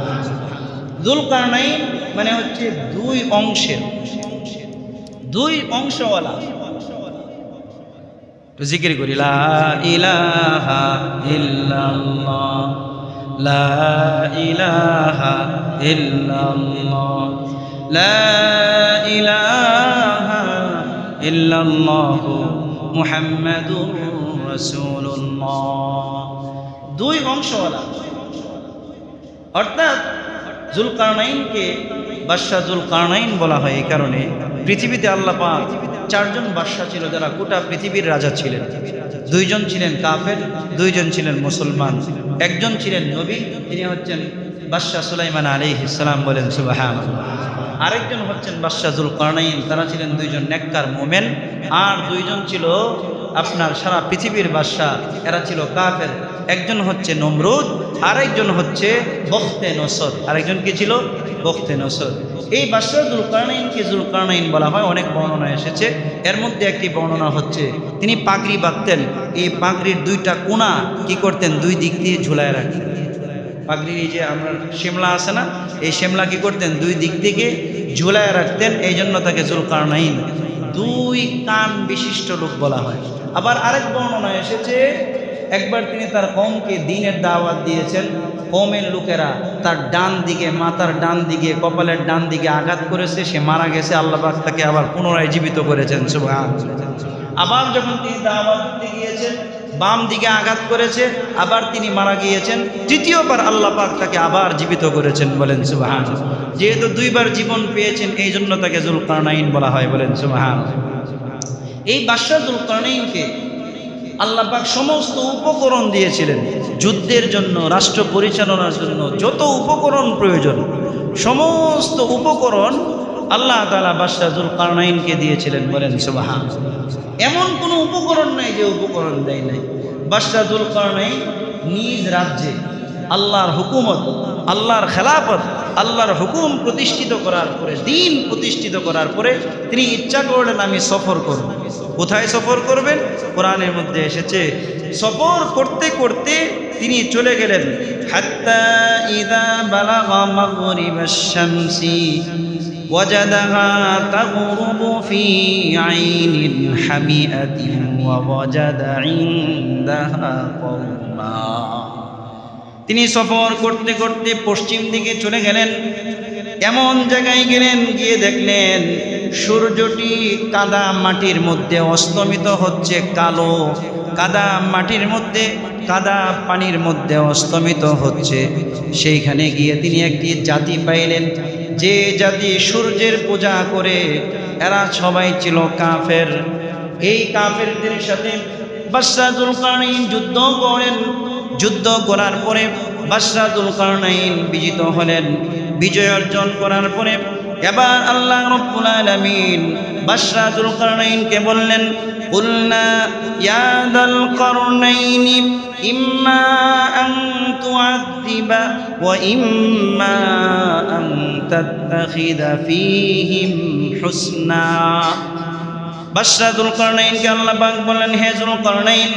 যুলকারনাইন মানে হচ্ছে দুই অংশের, দুই অংশওয়ালা। তো জিকির করি, লা ইলাহা ইল্লাল্লাহ, লা ইলাহা ইল্লাল্লাহ, লা ইলাহা ইল্লাল্লাহ মুহাম্মাদুর রাসূলুল্লাহ। দুই অংশওয়ালা। অর্থাৎ যুলকারনাইনকে বাদশাহ যুলকারনাইন বলা হয় এই কারণে, পৃথিবীতে আল্লাহ পাক চারজন বাদশাহ ছিল যারা গোটা পৃথিবীর রাজা ছিলেন। দুইজন ছিলেন কাফের, দুইজন ছিলেন মুসলমান, একজন ছিলেন নবী, তিনি হচ্ছেন বাদশাহ সুলাইমান আলাইহিস সালাম। বলেন সুবহানাল্লাহ। আরেকজন হচ্ছেন বাদশাহ যুলকারনাইন, তারা ছিলেন দুইজন নেককার মুমিন। আর দুইজন ছিল আপনার সারা পৃথিবীর বাদশাহ, এরা ছিল কাফের। একজন হচ্ছে নমরুদ, আরেকজন হচ্ছে বখতে নসর। আরেকজন কি ছিল? বখতে নসর। এই বাদশাহ যুলকারনাইনকে যুলকারনাইন বলা হয়, অনেক বর্ণনা এসেছে। এর মধ্যে একটি বর্ণনা হচ্ছে তিনি পাগড়ি বাঁধতেন, এই পাগড়ির দুইটা কোনা কি করতেন? দুই দিক দিয়ে ঝুলায় রাখতেন। পাগড়ির এই যে আমরা শিমলা আছে না, এই শিমলা কি করতেন? দুই দিক থেকে ঝুলায় রাখতেন। এই জন্য তাকে যুলকারনাইন, দুই কান বিশিষ্ট লোক বলা হয়। আবার আরেক বর্ণনা এসেছে, একবার তিনি তার কওমকে দ্বীনের দাওয়াত দিয়েছেন। কওমের লোকেরা তার ডান দিকে, মাথার ডান দিকে, কপালের ডান দিকে আঘাত করেছে, সে মারা গেছে। আল্লাহ পাক তাকে আবার পুনরায় জীবিত করেছেন। সুবহানাল্লাহ। আবার যখন তিনি দাওয়াত দিতে গিয়েছেন, বাম দিকে আঘাত করেছে, আবার তিনি মারা গিয়েছেন। তৃতীয়বার আল্লাহ পাক তাকে আবার জীবিত করেছেন। বলেন সুবহানাল্লাহ। যেহেতু দুইবার জীবন পেয়েছেন, এই জন্য তাকে যুলকারনাইন বলা হয়। বলেন সুবহানাল্লাহ। এই বাদশাহ যুলকারনাইনকে আল্লাহ পাক সমস্ত উপকরণ দিয়েছিলেন যুদ্ধের জন্য, রাষ্ট্র পরিচালনার জন্য যত উপকরণ প্রয়োজন, সমস্ত উপকরণ আল্লাহ তাআলা বাদশাহ যুলকারনাইনকে দিয়েছিলেন। বলেন সুবহানাল্লাহ। এমন কোনো উপকরণ নাই যে উপকরণ দেয় নাই। বাদশাহ যুলকারনাইন নিজ রাজ্যে আল্লাহর হুকুমত, আল্লাহর খেলাফত, আল্লাহর হুকুম প্রতিষ্ঠিত করার পরে, দিন প্রতিষ্ঠিত করার পরে তিনি ইচ্ছা করলেন আমি সফর করব। কোথায় সফর করবেন? কোরআনের মধ্যে এসেছে, সফর করতে করতে তিনি চলে গেলেন হাত্তা ইযা বালাগা মাগরিবাশ শামসি ওয়াজাদাহা তাগরুবু ফি আইনিন হামিআতিন ওয়া ওয়াজাদা ইনদাহা কওমা। তিনি সফর করতে করতে পশ্চিম দিকে চলে গেলেন। এমন জায়গায় গেলেন, গিয়ে দেখলেন সূর্যটি কাদা মাটির মধ্যে অস্তমিত হচ্ছে, কালো কাদা মাটির মধ্যে, কাদা পানির মধ্যে অস্তমিত হচ্ছে। সেইখানে গিয়ে তিনি একটি জাতি পাইলেন, যে জাতি সূর্যের পূজা করে, এরা সবাই ছিল কাফের। এই কাফেরদের সাথে বাদশাহ যুলকারনাইন যুদ্ধ করেন। যুদ্ধ করার পরে বাদশাহ যুলকারনাইন বিজিত হলেন। বিজয় অর্জন করার পরে এবার আল্লাহ রাব্বুল আলামিন বাদশাহ যুলকারনাইনকে বললেন, কুলনা ইয়া যাল কারনাইনি ইম্মা আন তুআযিবা ওয়া ইম্মা আন তাত্তাখিযা ফীহিম হুসনা। বাদশাহ যুলকারনাইনকে আল্লাহ পাক বললেন, হে যুলকারনাইন,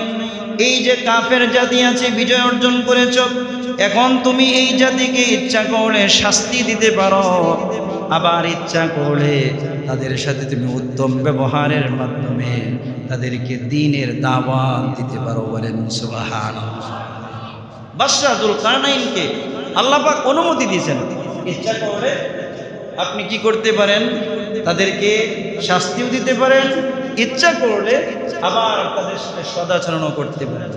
এই যে কাফের জাতি আছে বিজয় অর্জন করেছ, এখন তুমি এই জাতিকে ইচ্ছা করলে শাস্তি দিতে পারো, আবার ইচ্ছা করলে তাদের সাথে তুমি উত্তম ব্যবহারের মাধ্যমে তাদেরকে দ্বীনের দাওয়াত দিতে পারো। বলেন সুবহানাল্লাহ। বাদশাহ যুলকারনাইনকে আল্লাহ পাক অনুমতি দিয়েছেন, ইচ্ছা করলে আপনি কি করতে পারেন, তাদেরকে শাস্তিও দিতে পারেন, ইচ্ছা করলে আবার তাদের সাথে সদাচরণও করতে পারেন।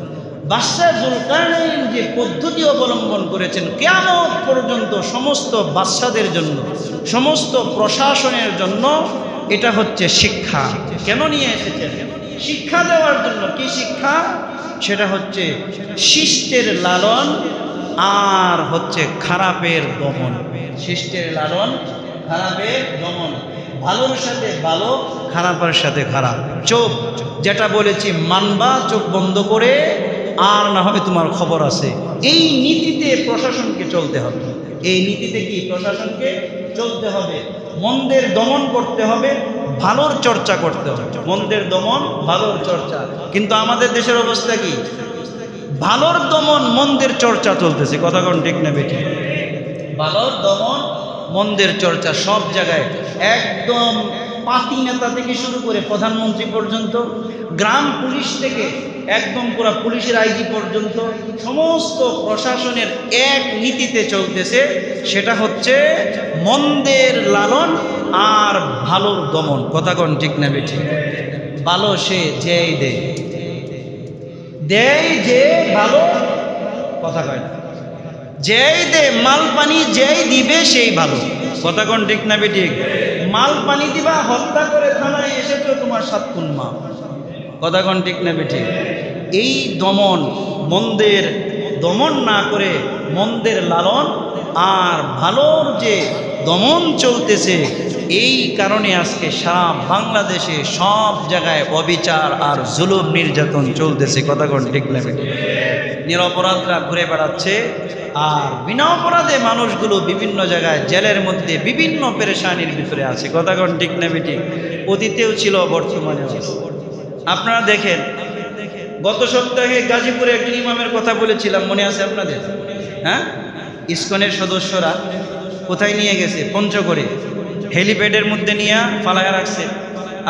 বাদশাহ যুলকারনাইন যে পদ্ধতি অবলম্বন করেছেন কিয়ামত পর্যন্ত সমস্ত বাদশাদের জন্য, সমস্ত প্রশাসনের জন্য, এটা হচ্ছে শিক্ষা। কেন নিয়ে এসেছেন? শিক্ষা দেওয়ার জন্য। কি শিক্ষা? সেটা হচ্ছে শিষ্টের লালন আর হচ্ছে খারাপের দমন। শিষ্টের লালন, খারাপের দমন, ভালোর সাথে ভালো, খারাপের সাথে খারাপ। চোখ যেটা বলেছি মানবা, চোখ বন্ধ করে, আর না হবে তোমার খবর আছে। এই নীতিতে প্রশাসনকে চলতে হবে। এই নীতিতে কি প্রশাসনকে চলতে হবে? মন্দের দমন করতে হবে, ভালোর চর্চা করতে হবে। মন্দের দমন, ভালোর চর্চা। কিন্তু আমাদের দেশের অবস্থা কি? ভালোর দমন, মন্দের চর্চা চলতেছে। কথা কোন ঠিক না বেঠিক? ভালোর দমন, মন্দের চর্চা সব জায়গায়। একদম পাতি নেতা থেকে শুরু করে প্রধানমন্ত্রী পর্যন্ত, গ্রাম পুলিশ থেকে একদম পুরো পুলিশের আইজি পর্যন্ত সমস্ত প্রশাসনের এক নীতিতে চলতেছে। সেটা হচ্ছে মন্দের লালন আর ভালোর দমন। কথা কোন ঠিক না বেঠিক? ভালো সে যেই দেয়, দেয় যে ভালো, কথা কয় না, যেই দে মাল পানি যেই দিবে সেই ভালো। কথা কোন ঠিক না বেঠিক? মাল পানি দিবা, হত্যা করে থানায় এসেছো, তোমার 7 খুন মাপ। কথা কোন ঠিক না বেঠিক? এই দমন, মন্দের দমন না করে মন্দের লালন আর ভালোর যে দমন চলতেছে, এই কারণে আজকে সারা বাংলাদেশে সব জায়গায় অবিচার আর জুলুম নির্যাতন চলতেছে। কথা কোন ঠিক না বেঠিক? নিরপরাধরা ঘুরে বেড়াচ্ছে, আর বিনা অপরাধে মানুষগুলো বিভিন্ন জায়গায় জেলের মধ্যে বিভিন্ন পেরেশানির ভিতরে আছে। কথা কোন ঠিক না বেঠিক? অতীতেও ছিল, বর্তমানে আছে। আপনারা দেখেন, গত সপ্তাহে গাজীপুরে একজন ইমামের কথা বলেছিলাম, মনে আছে আপনাদের? হ্যাঁ, ইসকনের সদস্যরা কোথায় নিয়ে গেছে? পঞ্চগড়ে হেলিপ্যাডের মধ্যে নিয়ে ফালায়া রাখছে।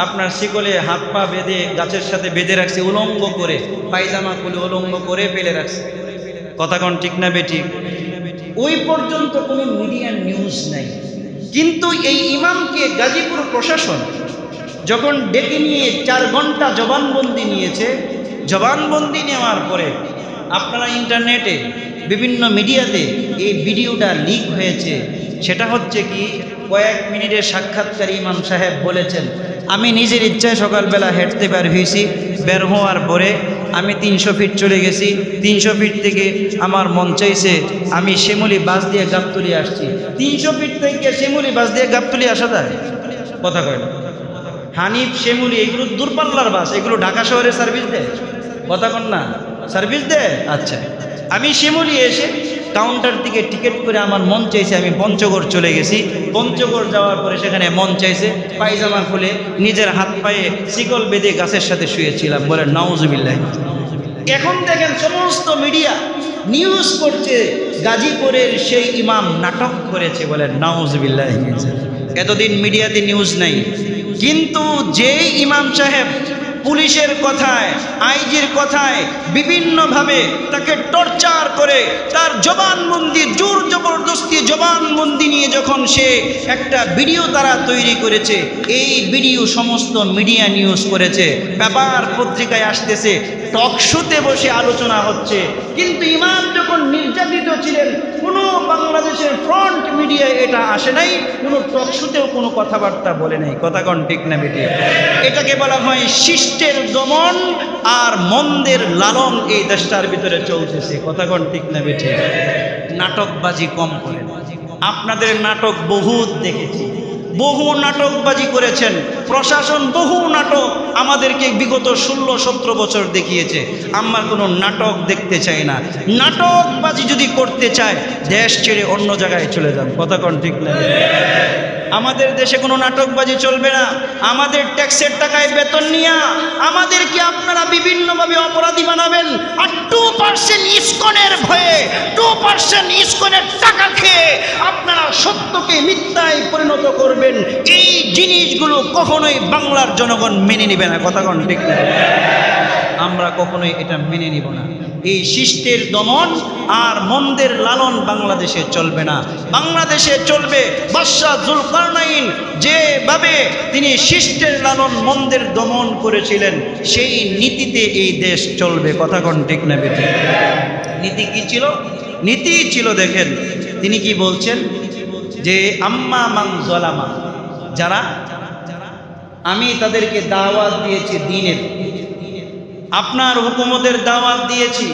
আপনার শিকলে হাত পা বেঁধে, গাছের সাথে বেঁধে রাখছে, উলঙ্গ করে, পায়জামা খুলে উলঙ্গ করে ফেলে রাখছে। কথা কোন ঠিক না বেঠিক? ওই পর্যন্ত কোনো মিডিয়া নিউজ নাই। কিন্তু এই ইমামকে গাজীপুর প্রশাসন যখন ডেকে নিয়ে 4 ঘন্টা জবানবন্দি নিয়েছে, জবানবন্দি নেওয়ার পরে আপনারা ইন্টারনেটে বিভিন্ন মিডিয়াতে এই ভিডিওটা লিক হয়েছে। সেটা হচ্ছে কি, কয়েক মিনিটের সাক্ষাৎকার ইমাম সাহেব বলেছেন, আমি নিজের ইচ্ছায় সকালবেলা হেঁটতে বের হয়েছি, বের হওয়ার পরে আমি 300 ফিট চলে গেছি, 300 ফিট থেকে আমার মন চাইছে আমি শিমুলি বাস দিয়ে গাবতলী আসছি। 300 ফিট থেকে শিমুলি বাস দিয়ে গাবতলী আসা যায়? কথা কয় না। হানিফ, শিমুলি এগুলো দূরপাল্লার বাস, এগুলো ঢাকা শহরে সার্ভিস দেয়। কথা কন না, সার্ভিস দেয়। আচ্ছা, আমি শিমুলি এসে কাউন্টার থেকে টিকিট করে আমার মন চাইছে আমি পঞ্চগড় চলে গেছি। পঞ্চগড় যাওয়ার পরে সেখানে মন চাইছে পায়জামা খুলে নিজের হাত পায়ে শিকল বেঁধে গাছের সাথে শুয়েছিলাম। বলে নাউজুবিল্লাহ। এখন দেখেন সমস্ত মিডিয়া নিউজ করছে গাজীপুরের সেই ইমাম নাটক করেছে। বলে নাউজুবিল্লাহ। এতদিন মিডিয়াতে নিউজ নাই, কিন্তু যেই ইমাম সাহেব পুলিশের কথায়, আইজির কথায় বিভিন্নভাবে তাকে টর্চার করে, তার জবানবন্দি, জোর জবরদস্তি জবানবন্দি নিয়ে যখন সে একটা ভিডিও তারা তৈরি করেছে, এই ভিডিও সমস্ত মিডিয়া নিউজ করেছে, পেপার পত্রিকায় আসতেছে, টক শোতে বসে আলোচনা হচ্ছে। কিন্তু ইমাম যখন নির্যাতিত ছিলেন কোনো বাংলাদেশের ফ্রন্ট মিডিয়ায় এটা আসে নাই, কোনো টকশোতেও কোনো কথাবার্তা বলে নাই। কথা কোন ঠিক না বেটি? এটাকে বলা হয় শিষ্টের দমন আর মন্দের লালন এই দেশটার ভিতরে চলতেছে। কথা কোন ঠিক না বেটি? নাটকবাজি কম করেন। আপনাদের নাটক বহুত দেখেছি, বহু নাটকবাজি করেছেন। প্রশাসন বহু নাটক আমাদেরকে বিগত 16-17 বছর দেখিয়েছে। আমরা কোনো নাটক দেখতে চাই না। নাটকবাজি যদি করতে চায় দেশ ছেড়ে অন্য জায়গায় চলে যান। কথা কোন ঠিক না? আমাদের দেশে কোনো নাটকবাজি চলবে না। আমাদের ট্যাক্সের টাকায় বেতন নিয়ে আমাদেরকে আপনারা বিভিন্নভাবে অপরাধী বানাবেন, আর 2% ইসকনের ভয়ে, 2% ইসকনের টাকা খেয়ে আপনারা সত্যকে মিথ্যায় পরিণত করবেন। এই জিনিসগুলো কখনোই বাংলার জনগণ মেনে নেবে না। কথা কোন ঠিক না? আমরা কখনোই এটা মেনে নিব না। এই শিষ্টের দমন আর মন্দের লালন বাংলাদেশে চলবে না। বাংলাদেশে চলবে বাদশাহ জুলকারনাইন যেভাবে তিনি শিষ্টের লালন মন্দের দমন করেছিলেন, সেই নীতিতে এই দেশ চলবে। কথা কোন ঠিক না বেটি? নীতি কি ছিল? নীতি ছিল, দেখেন তিনি কি বলছেন, যে আম্মা মান যালামা, যারা আমি তাদেরকে দাওয়াত দিয়েছি দিনের, আপনার হুকুমতের দাওয়াত দিয়েছি,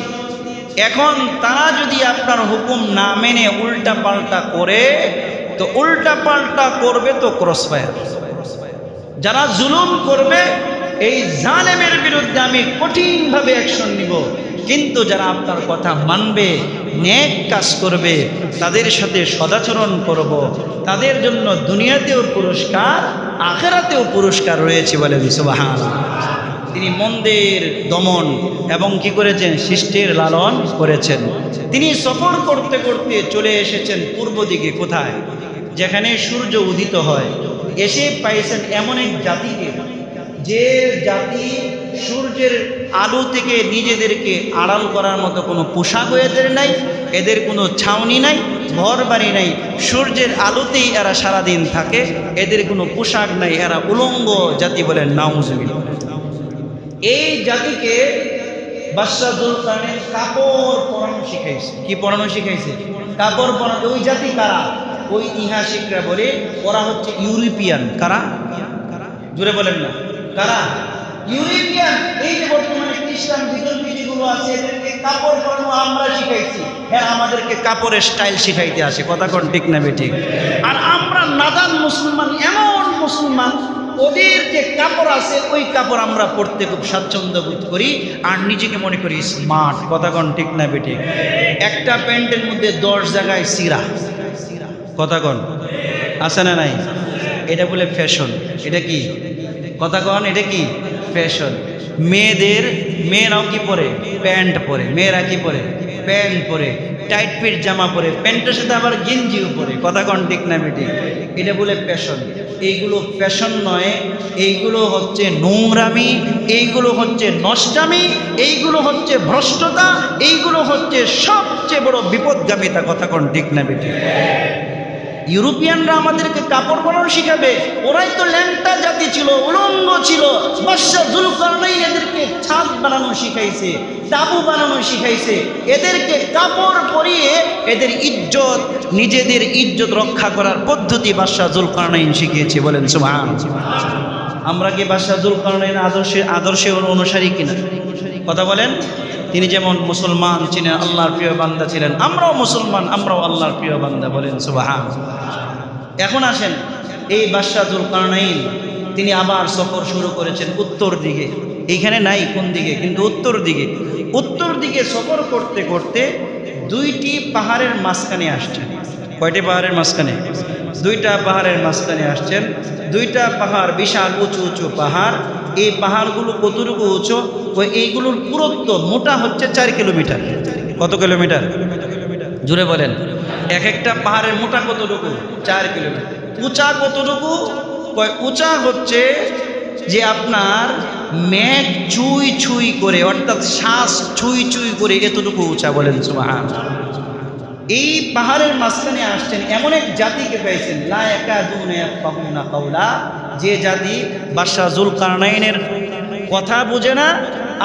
এখন তারা যদি আপনার হুকুম না মেনে উল্টা পাল্টা করে, তো উল্টা পাল্টা করবে তো ক্রসফায়ার। যারা জুলুম করবে এই জালেমের বিরুদ্ধে আমি কঠিনভাবে অ্যাকশন নিব, কিন্তু যারা আপনার কথা মানবে, নেক কাজ করবে, তাদের সাথে সদাচরণ করব, তাদের জন্য দুনিয়াতেও পুরস্কার, আখিরাতেও পুরস্কার রয়েছে। বলেন সুবহানাল্লাহ। তিনি মন্দের দমন এবং কি করেছেন? শিষ্টের লালন করেছেন। তিনি সফর করতে করতে চলে এসেছেন পূর্ব দিকে। কোথায়? যেখানে সূর্য উদিত হয়। এসে পাইছেন এমন এক জাতিকে, যে জাতি সূর্যের আলো থেকে নিজেদেরকে আড়াল করার মতো কোনো পোশাক এদের নাই, এদের কোনো ছাউনি নাই, ঘর বাড়ি নাই, সূর্যের আলোতেই এরা সারাদিন থাকে, এদের কোনো পোশাক নাই, এরা উলঙ্গ জাতি। বলেন নাউজুবিল্লাহ। এই জাতিকে বাদশাহ জুলকারনাইন কাপড় পরানো শিখাইছে। কি পরানো শিখাইছে? কাপড় পরানো। ওই জাতি কারা? ওই ইতিহাসিকরা বলে ওরা হচ্ছে ইউরোপিয়ান। কারা? জুড়ে বলেন না, কারা? ইউরোপিয়ান। এই যে বর্তমানে খ্রিস্টান বিধর্মীগুলো আছে, এদেরকে কাপড় পরানো আমরা শিখাইছি। হ্যাঁ, আমাদেরকে কাপড়ের স্টাইল শিখাইতে আসে। কথা কোন ঠিক না বেঠিক? আর আমরা নাদান মুসলমান, এমন মুসলমান, ওদের যে কাপড় আছে ওই কাপড় আমরা পরতে খুব স্বাচ্ছন্দ্য বোধ করি আর নিজেকে মনে করি স্মার্ট। কথা কোন ঠিক না বেঠিক? একটা প্যান্টের মধ্যে 10 জায়গায় সিরা। কথা কোন আছে না নাই? এটা বলে ফ্যাশন। এটা কি? কথা কন, এটা কি? ফ্যাশন। মেয়েরাও কি পরে? প্যান্ট পরে। মেয়েরা কি পরে? প্যান্ট পরে, টাইট ফিট জামা পরে, প্যান্টের সাথে আবার গেঞ্জিও পরে। কথা কন ঠিক না বেটি? এটা বলে ফ্যাশন। এইগুলো ফ্যাশন নয়, এইগুলো হচ্ছে নোংরামি, এইগুলো হচ্ছে নষ্টামি, এইগুলো হচ্ছে ভ্রষ্টতা, এইগুলো হচ্ছে সবচেয়ে বড় বিপদগামিতা। কথা কন ঠিক না বেটি? ইউরোপিয়ানরা আমাদেরকে কাপড় পরানো শিখাবে। ওরাই তো ল্যাংটা জাতি ছিল, উলঙ্গ ছিল। বাদশাহ জুলকারনাইন এদেরকে ছাদ বানানো শিখাইছে, তাবু বানানো শিখাইছে, এদেরকে কাপড় পরিয়ে এদের ইজ্জত, নিজেদের ইজ্জত রক্ষা করার পদ্ধতি বাদশাহ জুলকারনাইন শিখিয়েছে। বলেন সুবহানাল্লাহ। আমরা কি বাদশাহ জুলকারনাইন আদর্শে অনুসারী কিনা? কথা বলেন। তিনি যেমন মুসলমান ছিলেন, আল্লাহর প্রিয় বান্দা ছিলেন, আমরাও মুসলমান, আমরাও আল্লাহর প্রিয় বান্দা। বলেন সুবহানাল্লাহ। এখন আসেন, এই বাদশাহ জুলকারনাইন তিনি আবার সফর শুরু করেছেন উত্তর দিকে। এইখানে নাই কোন দিকে, কিন্তু উত্তর দিকে। উত্তর দিকে সফর করতে করতে 2টি পাহাড়ের মাঝখানে আসছেন। কয়টি পাহাড়ের মাঝখানে? 2টা পাহাড়ের মাঝখানে আসছেন। 2টা পাহাড় বিশাল উঁচু উঁচু পাহাড়। এই পাহাড়গুলো কতটুকু উঁচু? এইগুলোর পুরুত্ব মোটা হচ্ছে 4 কিলোমিটার। কত কিলোমিটার? জুড়ে বলেন। এক একটা পাহাড়ের মোটা কতটুকু? 4 কিলোমিটার। উঁচা কতটুকু? উঁচা হচ্ছে যে আপনার মেঘ ছুঁই ছুঁই করে, অর্থাৎ শ্বাস ছুঁই ছুঁই করে এতটুকু উঁচা। বলেন সুবহানাল্লাহ। এই পাহাড়ের মাঝখানে আসছেন, এমন এক জাতিকে পেয়েছেন, লা ইয়াকাদুনা ইয়াফকাহুনা কাওলা, যে জাতি বাদশাহ জুলকারনাইনের কথা বুঝে না,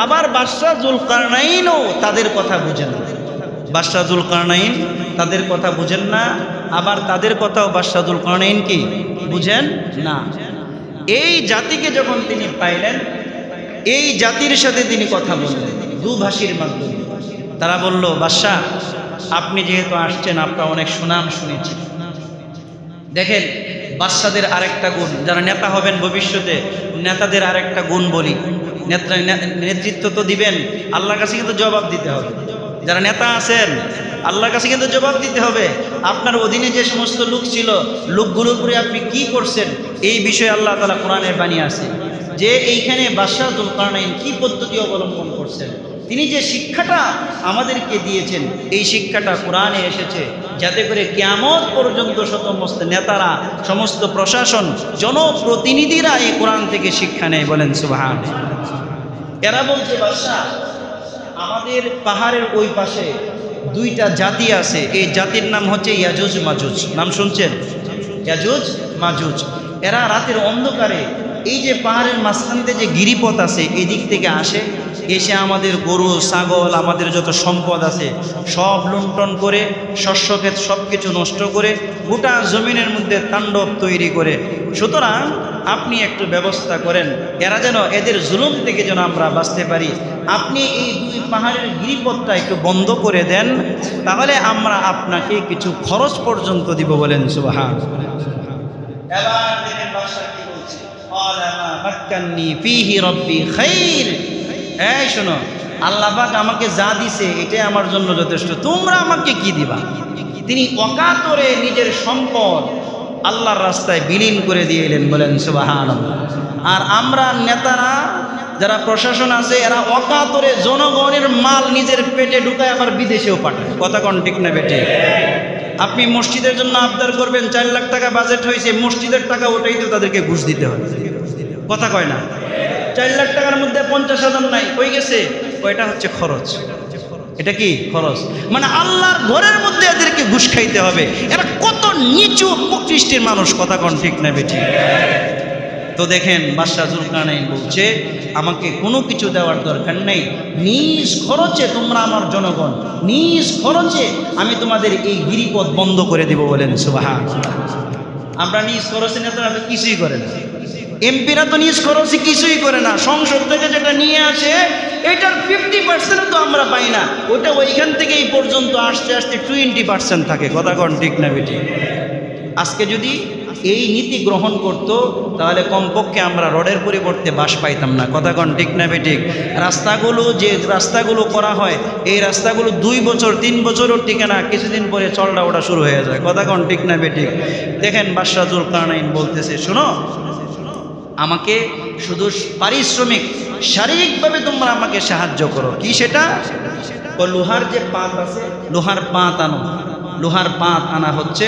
আবার বাদশাহ জুলকারনাইনও তাদের কথা বুঝে না। বাদশাহ যুলকারনাইন তাদের কথা বুঝেন না, আবার তাদের কথাও বাদশাহ যুলকারনাইন কি বুঝেন না। এই জাতিকে যখন তিনি পাইলেন, এই জাতির সাথে তিনি কথা বললেন দুভাষীর মাধ্যমে। তারা বলল, বাদশাহ আপনি যেহেতু আসছেন, আপনার অনেক সুনাম শুনেছি। দেখেন বাদশাদের আরেকটা গুণ, যারা নেতা হবেন ভবিষ্যতে, নেতাদের আরেকটা গুণ বলি। নেতৃত্ব তো দিবেন, আল্লাহর কাছে কিন্তু জবাব দিতে হবে। যারা নেতা আছেন আল্লাহর কাছে কিন্তু জবাব দিতে হবে। আপনার অধীনে যে সমস্ত লোক ছিল, লোকগুলোর উপরে আপনি কি করছেন, এই বিষয়ে আল্লাহ তাআলা কোরআনের বাণী আছে যে এইখানে বাদশাহ যুলকারনাইন কি পদ্ধতি অবলম্বন করছেন। তিনি যে শিক্ষাটা আমাদেরকে দিয়েছেন, এই শিক্ষাটা কোরআনে এসেছে, যাতে করে কিয়ামত পর্যন্ত সমস্ত নেতারা, সমস্ত প্রশাসন, জনপ্রতিনিধিরা এই কোরআন থেকে শিক্ষা নেয়। বলেন সুবহানাল্লাহ। এরা বলছে, বাদশাহ আমাদের পাহাড়ের ওই পাশে দুইটা জাতি আছে, এই জাতির নাম হচ্ছে ইয়াজুজ মাজুজ। নাম শুনছেন? ইয়াজুজ মাজুজ। এরা রাতের অন্ধকারে এই যে পাহাড়ের মাঝখান থেকে যে গিরিপথ আছে, এই দিক থেকে আসে, এসে আমাদের গরু ছাগল, আমাদের যত সম্পদ আছে সব লুণ্ঠন করে, শস্যক্ষেত সব কিছু নষ্ট করে, গোটা জমিনের মধ্যে তাণ্ডব তৈরি করে। সুতরাং আপনি একটু ব্যবস্থা করেন, এরা যেন, এদের জুলুম থেকে যেন আমরা বাঁচতে পারি। আপনি এই দুই পাহাড়ের গিরিপথটা একটু বন্ধ করে দেন, তাহলে আমরা আপনাকে কিছু খরচ পর্যন্ত দিব। বলেন সুবহানাল্লাহ। এবার দেখেন বাদশা কি বলছে, ক্বালা মা মাক্কান্নী ফীহি রাব্বী খাইর। এই শোনো, আল্লাহ পাক আমাকে যা দিছে এটাই আমার জন্য যথেষ্ট, তোমরা আমাকে কি দিবা? তিনি অকাতরে নিজের সম্পদ আল্লাহর রাস্তায় বিলীন করে দিয়ে এলেন। বলেন সুবহানাল্লাহ। আর আমরা নেতারা, যারা প্রশাসন আছে, এরা অকাতরে জনগণের মাল নিজের পেটে ঢুকায় আবার বিদেশেও পাঠায়। কথা কোন ঠিক না বেটে? আপনি মসজিদের জন্য আবদার করবেন, 4 লাখ টাকা বাজেট হয়েছে, মসজিদের টাকা ওটাই তো তাদেরকে ঘুষ দিতে হয়। কথা কয় না? 4 লাখ টাকার মধ্যে 50,000 নাই, হয়ে গেছে, ওইটা হচ্ছে খরচ। এটা কি খরচ? মানে আল্লাহর ঘরের মধ্যে এদেরকে ঘুষ খাইতে হবে। এরা কত নিচু প্রকৃষ্টের মানুষ। কথা কোন ঠিক না বেটি? তো দেখেন বাদশাহ যুলকারনাইন বলছে, আমাকে কোনো কিছু দেওয়ার দরকার নেই, নিজ খরচে তোমরা আমার জনগণ, নিজ খরচে আমি তোমাদের এই গিরিপথ বন্ধ করে দিব। বলেন সুবহানাল্লাহ। আমরা নিজ খরচে, নেতারা তো কিছুই করে না, এমপিরা তো নিজ খরচে কিছুই করে না। সংসদ থেকে যেটা নিয়ে আসে এটার 50% তো আমরা পাই না, ওটা ওইখান থেকে এই পর্যন্ত আসতে আসতে 20% থাকে। কথা কোন ঠিক না বেটি? আজকে যদি এই নীতি গ্রহণ করত, তাহলে কমপক্ষে আমরা রডের পরিবর্তে বাঁশ পাইতাম না। কথা কোন ঠিক না বেঠিক? যে রাস্তাগুলো করা হয়, এই রাস্তাগুলো 2 বছর 3 বছরও টিকে না, কিছুদিন পরে চলটা ওটা শুরু হয়ে যায়। কথা কোন ঠিক না বেঠিক? দেখেন বাদশাহ যুলকারনাইন বলতেছে, শোনো, আমাকে শুধু পারিশ্রমিক, শারীরিকভাবে তোমরা আমাকে সাহায্য করো। কি সেটা? ও লোহার যে পাত আছে, লোহার পাত আনো। লোহার পাত আনা হচ্ছে,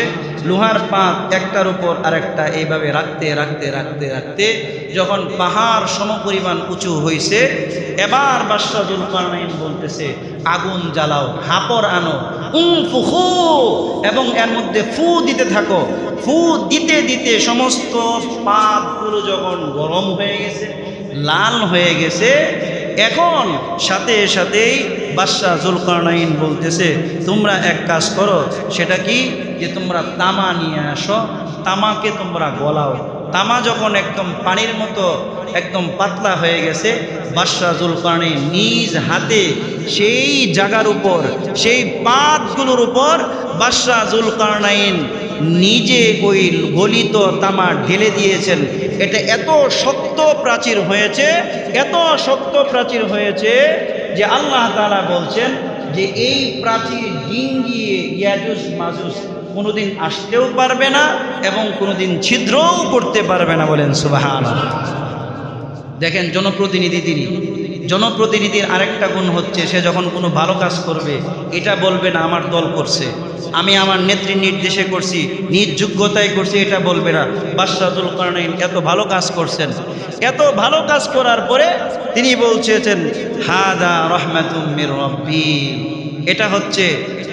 লোহার পাত একটার উপর আরেকটা এইভাবে রাখতে রাখতে রাখতে রাখতে যখন পাহাড় সমপরিমাণ উঁচু হয়েছে, এবার বাদশাহ যুলকারনাইন বলতেছে, আগুন জ্বালাও, হাপড় আনো, ফুখু, এবং এর মধ্যে ফু দিতে থাকো। ফু দিতে দিতে সমস্ত পাতগুলো যখন গরম হয়ে গেছে, লাল হয়ে গেছে, এখন সাথে সাথেই বাদশাহ যুলকারনাইন বলতেছে, তোমরা এক কাজ করো, সেটা কি, যে তোমরা তামা নিয়ে আসো, তামাকে তোমরা গলাও। তামা যখন একদম পানির মতো একদম পাতলা হয়ে গেছে, বাদশাহ যুলকারনাইন নিজ হাতে সেই জায়গার উপর, সেই পাতগুলোর উপর বাদশাহ যুলকারনাইন নিজে ওই গলিত তামা ঢেলে দিয়েছেন। এটা এত শক্ত প্রাচীর হয়েছে, এত শক্ত প্রাচীর হয়েছে যে আল্লাহ তাআলা বলছেন যে এই প্রাচীর ডিঙ্গিয়ে ইয়াজুজ মাজুজ কোনোদিন আসতেও পারবে না এবং কোনোদিন ছিদ্রও করতে পারবে না। বলেন সুবহানাল্লাহ। দেখেন জনপ্রতিনিধি, তিনি জনপ্রতিনিধির আরেকটা গুণ হচ্ছে, সে যখন কোনো ভালো কাজ করবে এটা বলবে না আমার দল করছে, আমি আমার নেত্রীর নির্দেশে করছি, নিজ যোগ্যতায় করছি, এটা বলবে না। বাদশাহ যুলকারনাইন এত ভালো কাজ করছেন, এত ভালো কাজ করার পরে তিনি বলছেন, হাদা রাহমাতুম মির রাব্বি, এটা হচ্ছে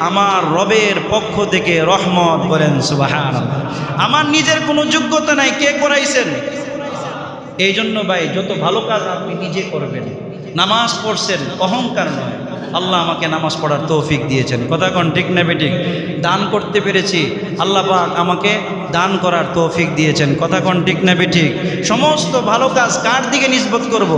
আমার রবের পক্ষ থেকে রহমত। বলেন সুবহানাল্লাহ। আমার নিজের কোনো যোগ্যতা নাই, কে করাইছেন? এই জন্য ভাই, যত ভালো কাজ আপনি নিজে করবেন। নামাজ পড়ছেন, অহংকার নয়, আল্লাহ আমাকে নামাজ পড়ার তৌফিক দিয়েছেন। কথা কোন ঠিক না বেঠিক? দান করতে পেরেছি, আল্লাহ পাক আমাকে দান করার তৌফিক দিয়েছেন। কথা কোন ঠিক না বেঠিক? সমস্ত ভালো কাজ কার দিকে নিসবত করব?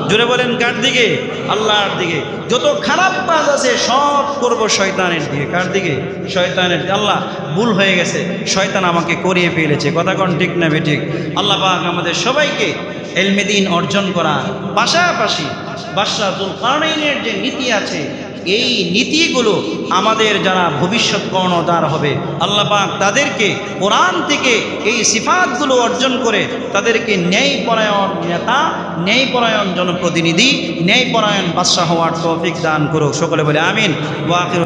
জোরে বলেন কার দিকে? আল্লাহর দিকে। যত খারাপ কাজ আছে সব করব শয়তানের দিকে। কার দিকে? শয়তানের দিকে। আল্লাহ ভুল হয়ে গেছে, শয়তান আমাকে করিয়ে ফেলেছে। কথা কোন ঠিক না বেঠিক? আল্লাহ পাক আমাদের সবাইকে ইলমে দ্বীন অর্জন করা, পাশাপাশি বাদশাহ যুলকারনাইনের যে নীতি আছে এই নীতিগুলো আমাদের যারা ভবিষ্যৎ কর্ণধার হবে আল্লাহ পাক তাদেরকে কোরআন থেকে এই সিফাতগুলো অর্জন করে তাদেরকে ন্যায়পরায়ণ নেতা, ন্যায়পরায়ণ জনপ্রতিনিধি, ন্যায়পরায়ণ বাদশাহ হওয়ার তৌফিক দান করুক। সকলে বলে আমিন। ওয়া আখিরু